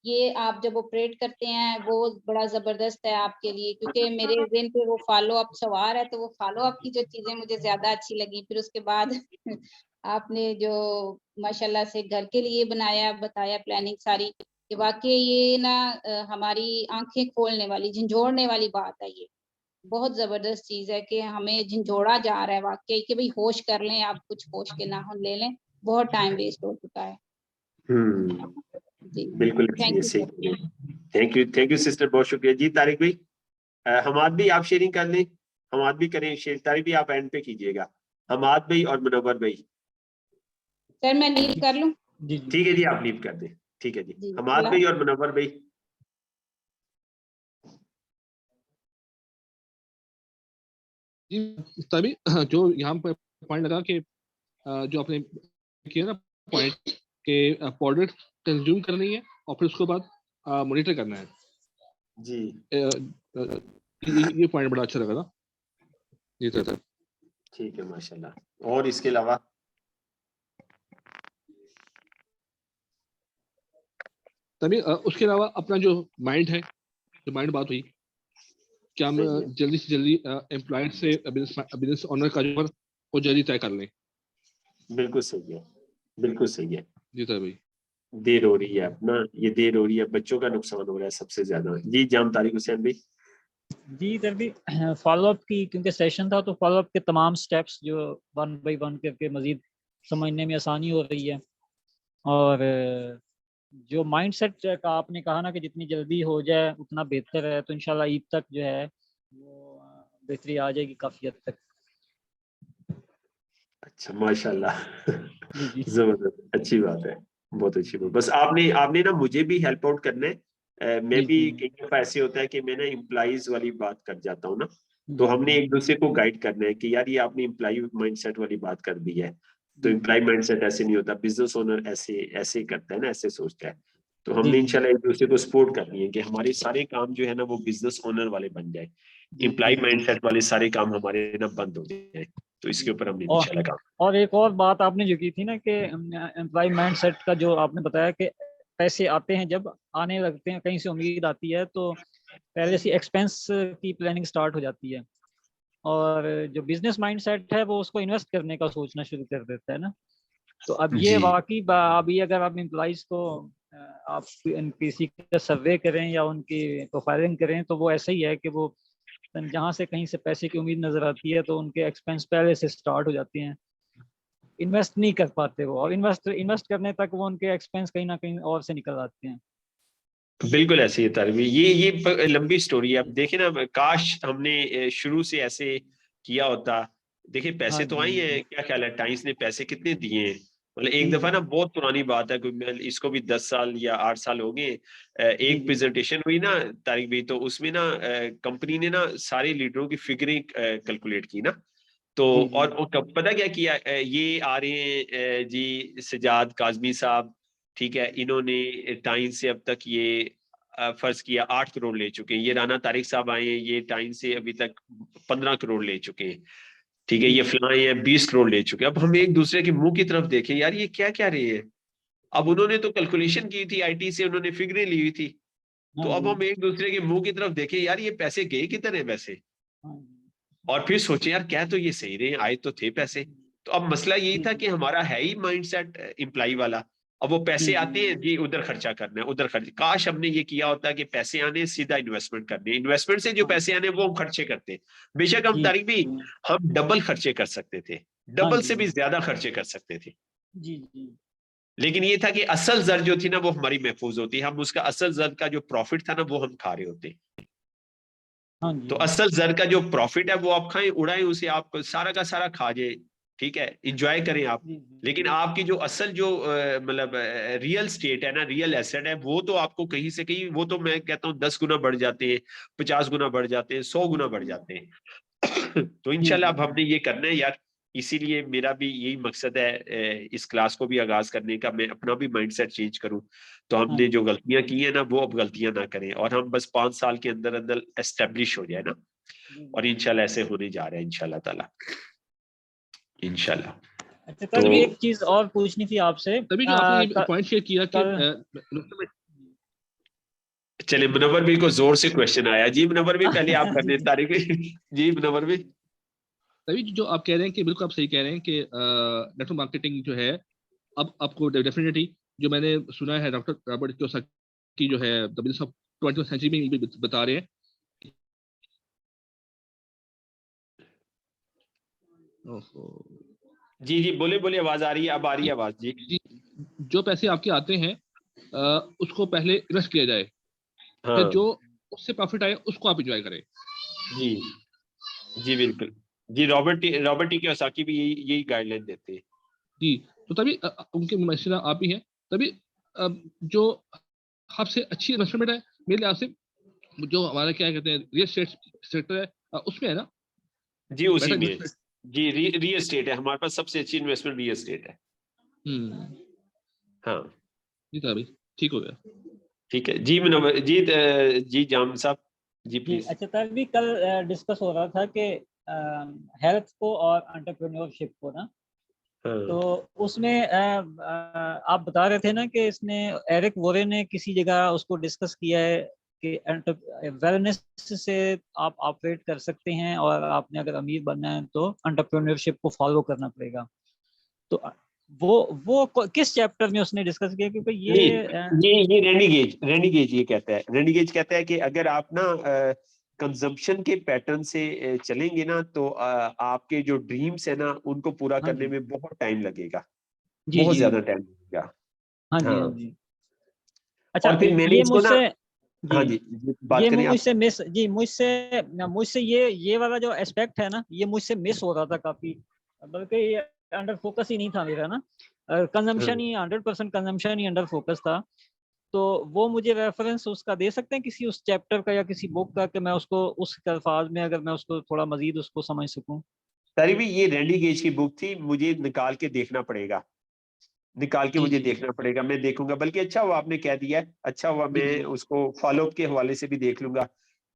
ये आप जब ऑपरेट करते हैं वो बड़ा जबरदस्त है आपके लिए, क्योंकि मेरे ज़हन पे वो फॉलो अप सवार है, तो वो फॉलो अप की जो चीजें मुझे ज्यादा अच्छी लगी। फिर उसके बाद आपने जो माशाल्लाह से घर के लिए बनाया, बताया प्लानिंग सारी, कि वाकई ये ना हमारी आंखें खोलने वाली, झंझोड़ने वाली बात है। ये बहुत जबरदस्त चीज है कि हमें झंझोड़ा जा रहा है वाकई, कि भाई होश कर लें, आप कुछ होश के नाखून ले लें, बहुत टाइम वेस्ट हो चुका है। जी बिल्कुल थैंक ये यू सर। सही। थैंक यू सिस्टर, बहुत शुक्रिया जी। तारिक भाई, हमाद भी आप शेयरिंग कर लें, हमाद भी करें शेयर। तारिक भी आप एंड पे कीजिएगा, हमाद भाई और मुनव्वर भाई। सर मैं लीव कर लूं? जी जी ठीक है जी, आप लीव कर दें, ठीक है जी। जी हमाद अल्लाह। भाई और मुनव्वर भाई। जी तभी जो यहाँ पे पॉइंट लगा कि जो आपने किया ना पॉइंट के प्रोडक्ट कंज्यूम करनी है और फिर उसके बाद मॉनिटर करना है। जी ये पॉइंट बड़ा अच्छा लगा था। जी सर। ठीक है माशाल्लाह। और इसके अलावा तभी उसके अलावा अपना जो माइंड है, जो माइंड बात हुई, क्या हम सही है। जल्दी से जल्दी एम्प्लॉयर से बिजनेस ओनर का जो वो जल्दी तय कर लें। बिल्कुल सही है, बिल्कुल सही है। जी सर भाई। देर हो रही है अपना, ये देर हो रही है, बच्चों का नुकसान हो रहा है सबसे ज्यादा। जी जाम तारिक हुसैन भाई। जी इधर भी फॉलोअप की, क्योंकि सेशन था तो फॉलोअप के तमाम स्टेप्स जो 1 बाय 1 करके मजीद समझने में आसानी हो रही है। और जो माइंडसेट का आपने कहा ना कि जितनी जल्दी हो जाए उतना बेहतर है, तो इंशाल्लाह ईद तक जो है वो बेहतरी आ जाएगी काफ़ी हद तक। अच्छा माशाल्लाह। जी जी जबरदस्त, अच्छी बात है, बहुत अच्छी बात। बस आपने आपने ना मुझे भी हेल्प आउट करना है। मैं जी भी जी कई दफा ऐसे होता है कि मैं ना इम्प्लाइज वाली बात कर जाता हूँ ना, तो जी हमने जी एक दूसरे को गाइड करना है कि यार ये आपने इम्प्लाई माइंडसेट वाली बात कर दी है, तो जी इम्प्लाई माइंडसेट ऐसे नहीं होता, बिजनेस ओनर ऐसे ऐसे करता है ना, ऐसे सोचता है। तो जी हमने जी इंशाल्लाह एक दूसरे को सपोर्ट करनी है कि हमारे सारे काम जो है ना वो बिजनेस ओनर वाले बन जाए, जी इम्प्लाई जी माइंडसेट वाले सारे काम हमारे ना बंद हो जाए। तो जी। इसके ऊपर हमने और इंशाल्लाह काम। और एक और बात आपने जो की थी ना कि एम्प्लॉय माइंडसेट का, जो आपने बताया कि पैसे आते हैं जब आने लगते हैं, कहीं से उम्मीद आती है तो पहले से एक्सपेंस की प्लानिंग स्टार्ट हो जाती है। और जो बिजनेस माइंडसेट है वो उसको इन्वेस्ट करने का सोचना शुरू कर देता है ना। तो अब ये जी वाकई अभी अगर आप एम्प्लॉइज को आप किसी का सर्वे करें या उनकी प्रोफाइलिंग करें, तो वो ऐसा ही है कि वो जहाँ से कहीं से पैसे की उम्मीद नजर आती है तो उनके एक्सपेंस पहले से स्टार्ट हो जाते हैं, इन्वेस्ट नहीं कर पाते वो, और इन्वेस्ट इन्वेस्ट करने तक वो उनके एक्सपेंस कहीं ना कहीं और से निकल आते हैं। बिल्कुल ऐसे ही है तारवी, लंबी स्टोरी है। अब देखे ना, काश हमने शुरू से ऐसे किया होता। देखिए हाँ पैसे तो जी आए हैं, क्या ख्याल है टाइम्स ने पैसे कितने दिए हैं? मतलब एक जी दफा जी ना, बहुत पुरानी बात है, कोई इसको भी 10 साल या 8 साल हो गए। जी एक जी प्रेजेंटेशन हुई ना तारिक भाई, तो उसमें ना कंपनी ने ना सारे लीडरों की फिगरें कैलकुलेट की ना। तो जी जी और वो कब पता क्या किया, ये आ रहे हैं जी सजाद काजमी साहब, ठीक है, इन्होंने टाइम से अब तक ये फर्ज किया 8 करोड़ ले चुके हैं। ये राना तारिक साहब आए हैं, ये टाइम से अभी तक 15 करोड़ ले चुके हैं। ठीक है, जी ये जी फलाए हैं 20 करोड़ ले चुके हैं। अब हम एक दूसरे के मुंह की तरफ देखें, यार ये क्या क्या रहे हैं। अब उन्होंने तो कैलकुलेशन की थी, आईटी से उन्होंने फिगरें ली हुई थी। तो हाँ अब जी हम एक दूसरे के मुंह की तरफ देखें, यार ये पैसे गए कितने पैसे। हाँ जी और फिर सोचे यार क्या तो ये सही रहे, आए तो थे पैसे। तो अब मसला यही जी था जी कि हमारा है ही माइंडसेट इम्प्लाई वाला। अब वो पैसे जी जी आते हैं जी, उधर खर्चा करना है, उधर खर्च। काश हमने ये किया होता कि पैसे आने सीधा इन्वेस्टमेंट करने, इन्वेस्टमेंट से जो हाँ पैसे आने वो हम खर्चे करते। बेशक हम जी तारीख भी, हम डबल खर्चे कर सकते थे, हाँ डबल जी से भी ज्यादा खर्चे कर सकते थे। जी जी लेकिन ये था कि असल जर जो थी ना वो हमारी महफूज होती, हम उसका असल जर का जो प्रॉफिट था ना वो हम खा रहे होते। हाँ जी तो असल जर का जो प्रॉफिट है वो आप खाएं, उड़ाएं उसे, आप सारा का सारा खा जाए, ठीक है, इंजॉय करें आप। जी जी लेकिन आपकी जो असल जो मतलब रियल स्टेट है ना, रियल एसेट है, वो तो आपको कहीं से कहीं, वो तो मैं कहता हूँ 10 गुना बढ़ जाते हैं, 50 गुना बढ़ जाते हैं, 100 गुना बढ़ जाते हैं। तो जी इंशाल्लाह जी अब हमने ये करना है यार। इसीलिए मेरा भी यही मकसद है इस क्लास को भी आगाज करने का, मैं अपना भी माइंडसेट चेंज करूं। तो हाँ हमने जो जी गलतियां की है ना वो अब गलतियां ना करें, और हम बस 5 साल के अंदर अंदर एस्टेब्लिश हो जाए ना। जी और जी। इंशाल्लाह ऐसे होने जा रहा है इंशाल्लाह ताला, इंशाल्लाह। अच्छा तो सर, भी एक चीज और पूछनी थी आपसे। तभी जो आपने ये पॉइंट शेयर किया कि कल चले, मुनव्वर भाई को जोर से क्वेश्चन आया। जी मुनव्वर भाई, पहले आप करने तारिक भाई। जी मुनव्वर भाई। तभी जो आप कह रहे हैं कि बिल्कुल आप सही कह रहे हैं कि नेटवर्क मार्केटिंग जो है, अब आपको डेफिनेटली, जो मैंने सुना है डॉक्टर रॉबर्ट कियोसाकी जो है the business of 20th century में भी बता रहे हैं। ओहो। जी जी बोले बोले, आवाज आ रही है, अब आ रही है आवाज जी। जी, जो पैसे आपके आते हैं उसको पहले इन्वेस्ट किया जाए, फिर हाँ जो उससे प्रॉफिट आए उसको आप इंजॉय करें। जी जी बिल्कुल। जी रॉबर्ट टी कियोसाकी भी यही यही गाइडलाइन देते हैं। जी, तो तभी उनके मशवरा आप ही हैं। तभी जो सबसे अच्छी इन्वेस्टमेंट है मेरे लिहाज से, जो हमारा क्या कहते हैं रियल एस्टेट सेक्टर है, उसमें है ना। जी उसी बेटर में इन्वेस्टमेंट। जी रियल एस्टेट है हमारे पास, सबसे अच्छी इन्वेस्टमेंट रियल एस्टेट है। हाँ जी था भाई, ठीक हो गया। ठीक है जी मुनव्वर जी, जी जाम साहब जी जी प्लीज। अच्छा सर, भी कल डिस्कस हो रहा था कि हेल्थ को और एंटरप्रेन्योरशिप को ना, तो हाँ उसमें आप बता रहे थे ना कि इसने एरिक वोरे ने किसी जगह उसको डिस्कस किया है कि वेलनेस से आप ऑपरेट कर सकते हैं, और आपने अगर अमीर बनना है तो एंटरप्रेन्योरशिप को फॉलो करना पड़ेगा। तो किस चैप्टर में उसने डिस्कस किया, क्योंकि नहीं, ये ये रेनिगेज ये कहता है, रेनिगेज कहता है कि अगर आप ना कंजम्पशन के पैटर्न से चलेंगे ना तो आपके जो ड्रीम्स है ना उनको पूरा हाँ करने जी में बहुत टाइम लगेगा, जी बहुत जी ज्यादा टाइम लगेगा। हाँ जी हाँ हाँ जी। अच्छा और फिर मैंने ये इसको ना, मुझसे जी हाँ जी बात ये करें आप। मुझसे मिस जी मुझसे मुझसे ये वाला जो एस्पेक्ट है ना, ये मुझसे मिस हो रहा था काफी, बल्कि ये अंडर फोकस ही नहीं था मेरा ना, कंजम्पशन हाँ। ही 100% कंजम्पशन ही अंडर फोकस था। तो वो मुझे रेफरेंस उसका दे सकते हैं किसी उस चैप्टर का या किसी बुक का, कि मैं उसको उस अल्फाज में अगर मैं उसको थोड़ा मजीद उसको समझ सकूं। तारी भी ये रेनिगेज की बुक थी, मुझे निकाल के देखना पड़ेगा, निकाल के जी मुझे जी देखना पड़ेगा, मैं देखूंगा। बल्कि अच्छा हुआ आपने कह दिया है, अच्छा हुआ, जी मैं जी उसको फॉलोअप के हवाले से भी देख लूंगा।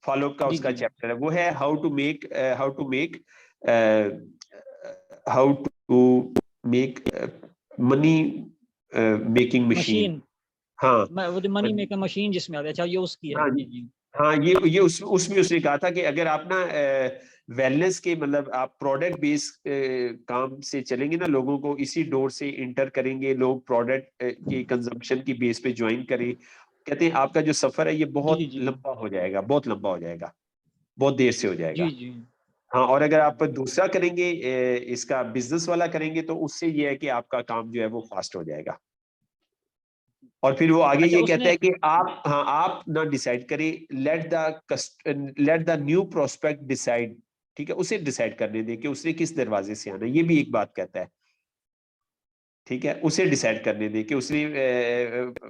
फॉलोअप का जी उसका जी चैप्टर है, वो है how to make money making machine. Machine, हाँ वो जो मनी मेकर मशीन जिसमें आता है, अच्छा ये उसकी है हाँ जी जी हाँ ये उसमें उसने कहा था कि अगर आप ना वेलनेस के मतलब आप प्रोडक्ट बेस काम से चलेंगे ना, लोगों को इसी डोर से इंटर करेंगे, लोग प्रोडक्ट की कंजम्पशन की बेस पे ज्वाइन करें, कहते हैं आपका जो सफर है ये जी बहुत जी लंबा हो जाएगा, बहुत लंबा हो जाएगा, बहुत देर से हो जी जाएगा। जी हाँ और अगर आप दूसरा करेंगे, इसका बिजनेस वाला करेंगे, तो उससे ये है कि आपका काम जो है वो फास्ट हो जाएगा। और फिर वो आगे अच्छा ये कहता उसने है कि आप, हाँ आप ना डिसाइड करें, let the new prospect decide, ठीक है, उसे डिसाइड करने दें कि उसने किस दरवाजे से आना है, ये भी एक बात कहता है, ठीक है, उसे डिसाइड करने दें कि उसने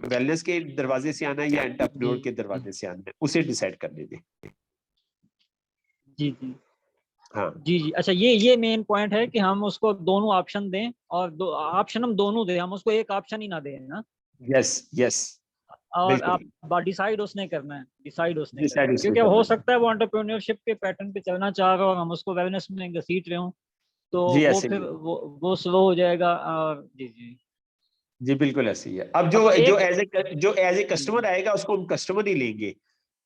वेलनेस के दरवाजे से आना है या जी एंटरप्रेन्योर के दरवाजे से आना है, उसे डिसाइड करने दें। जी जी हाँ जी जी अच्छा ये मेन पॉइंट है कि हम उसको दोनों ऑप्शन दें, और दो ऑप्शन हम दोनों दें, हम उसको एक ऑप्शन ही ना दें ना। यस यस और बिल्कुल, आप डिसाइड उसने करना है, डिसाइड उसने करना डिसाइड है, उसने क्योंकि हो करना सकता है वो एंटरप्रेन्योरशिप के पैटर्न पे चलना चाह रहा हो और हम उसको वेलनेस में घसीट रहे हो, तो है जी, वो ऐसे फिर ही है। वो स्लो हो जाएगा। और जी जी जी बिल्कुल ऐसे ही है। अब अच्छा एक जो एज ए जी कस्टमर आएगा उसको हम कस्टमर ही लेंगे।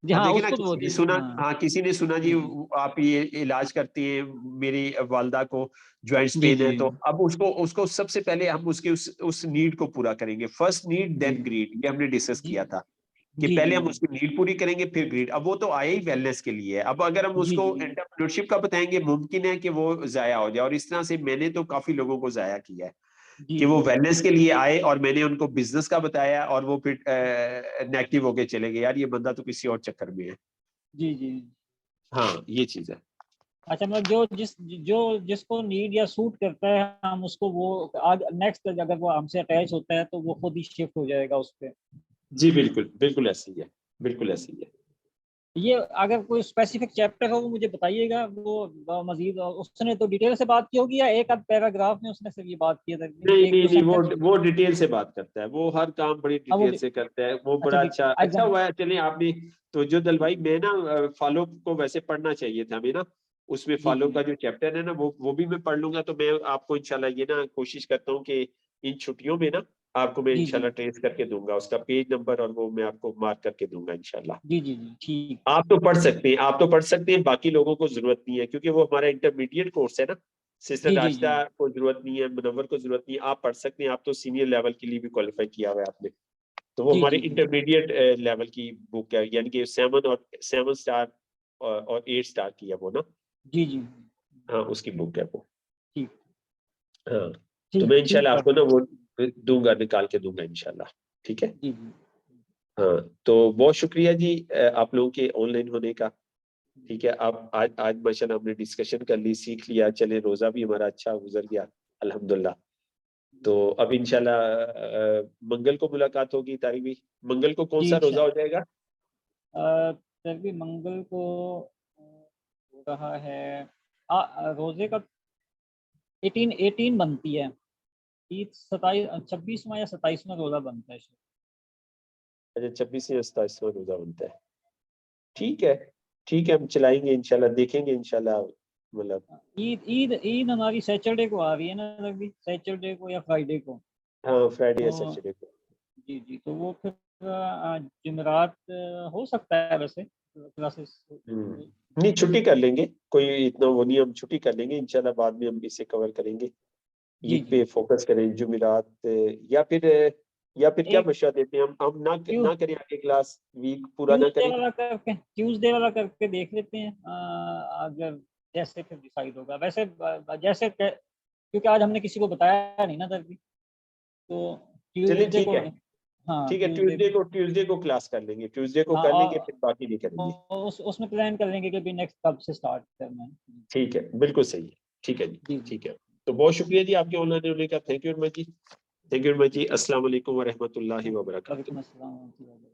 जी अब हाँ देखिए ना, उसको तो वो किसी ने जी सुना, हाँ हाँ किसी ने सुना जी जी जी आप ये इलाज करती हैं, मेरी वालदा को जॉइंट्स जी पेन जी है, तो अब उसको उसको सबसे पहले हम उसके उस नीड को पूरा करेंगे, फर्स्ट नीड जी देन ग्रीड, ये हमने डिस्कस जी किया था कि जी पहले जी हम उसकी नीड पूरी करेंगे फिर ग्रीड। अब वो तो आया ही वेलनेस के लिए है, अब अगर हम जी उसको जी एंटरप्रेन्योरशिप का बताएंगे, मुमकिन है कि वो जाया हो जाए, और इस तरह से मैंने तो काफी लोगों को जाया किया है जी कि वो जी वेलनेस के लिए आए और मैंने उनको बिजनेस का बताया और वो फिर नेगेटिव होके चले गए, यार ये बंदा तो किसी और चक्कर में है। जी जी हाँ ये चीज है। अच्छा मतलब जो जिसको नीड या सूट करता है, हम उसको वो आगे नेक्स्ट अगर वो हमसे अटैच होता है तो वो खुद ही शिफ्ट हो जाएगा उस पे। जी बिल्कुल बिल्कुल ऐसी ही है, बिल्कुल ऐसी ही है। ये अगर कोई स्पेसिफिक चैप्टर हो वो मुझे बताइएगा, वो मजीद उसने तो डिटेल से बात की होगी, या एक आध पैराग्राफ में उसने सिर्फ ये बात की है, नहीं एक नहीं दो नहीं, सेंटेंस। वो डिटेल से बात करता है, वो हर काम बड़ी हाँ डिटेल से करता है, वो अच्छा बड़ा अच्छा अच्छा एग्जाम हुआ है। चलिए आपने तो जो दल भाई, मैं ना फॉलो को वैसे पढ़ना चाहिए था हमें ना, उसमें जी फॉलो जी का जो चैप्टर है ना वो भी मैं पढ़ लूंगा। तो मैं आपको इंशाल्लाह ये ना कोशिश करता हूँ कि इन छुट्टियों में ना आपको मैं जी जी इंशाल्लाह ट्रेस करके दूंगा उसका पेज नंबर, और वो मैं आपको मार्क करके दूंगा इंशाल्लाह। जी जी जी ठीक आप तो पढ़ सकते हैं, आप तो पढ़ सकते हैं, बाकी लोगों को जरूरत नहीं है, क्योंकि वो हमारा इंटरमीडिएट कोर्स है ना। सिस्टर जी जी जी राशिदा को जरूरत नहीं है, मुनव्वर को जरूरत नहीं है, आप पढ़ सकते हैं, आप तो सीनियर लेवल के लिए भी क्वालिफाई किया हुआ है आपने। तो वो जी हमारे जी जी इंटरमीडिएट लेवल की बुक है, यानी कि 7 स्टार और 8 स्टार की है वो ना। जी जी हाँ उसकी बुक है वो। ठीक हाँ तो ठीक मैं ठीक इंशाल्लाह आपको सर ना वो दूंगा, निकाल के दूंगा इंशाल्लाह, ठीक है। जी जी हाँ तो बहुत शुक्रिया जी आप लोगों के ऑनलाइन होने का। ठीक है, आप आज माशाल्लाह हमने डिस्कशन कर ली, सीख लिया, चले रोजा भी हमारा अच्छा गुजर गया अल्हम्दुलिल्लाह। तो अब इंशाल्लाह मंगल को मुलाकात होगी तारिक भी। मंगल को कौन जी सा रोजा हो इंशाल्लाह। जाएगा? सर भी मंगल को हो रहा है रोजे का 18 बनती है, ईद 26वां या 27वां रोजा बनता है। अच्छा 26 या 27वां रोजा बनता है। ठीक है, ठीक है, हम चलाएंगे इंशाल्लाह, देखेंगे इंशाल्लाह। मतलब ईद हमारी सैटरडे को आ रही है ना, रवि, सैटरडे को या फ्राइडे को। हाँ, फ्राइडे या तो सैटरडे को। जी, तो वो फिर जुमेरात हो सकता है वैसे क्लासेस। नहीं, छुट्टी कर लेंगे, कोई इतना वो नहीं, हम छुट्टी कर लेंगे इंशाल्लाह, बाद में हम इसे कवर करेंगे। ईद पे फोकस करें, जुमेरात या फिर क्या एक मशवरा देते हैं हम ना करें आगे क्लास, वीक पूरा ना करें। ट्यूसडे वाला करके देख लेते हैं, अगर जैसे फिर डिसाइड होगा वैसे, जैसे क्योंकि आज हमने किसी को बताया नहीं ना सर जी, तो चलिए ट्यूसडे ठीक को, है, हाँ ठीक है, ट्यूसडे को क्लास कर लेंगे, ट्यूसडे को हाँ, कर लेंगे, फिर बाकी नहीं करेंगे। उसमें प्लान कर लेंगे कि भी नेक्स्ट कब से स्टार्ट करना है। ठीक है, बिल्कुल सही है, ठीक है जी, जी। ठीक है। तो बहुत शुक्रिया जी आपके ऑनलाइन होने का, थैंक यू वेरी मच जी, थैंक यू वेरी मच जी। अस्सलाम वालेकुम व रहमतुल्लाहि व बरकातुहू। वालेकुम अस्सलाम।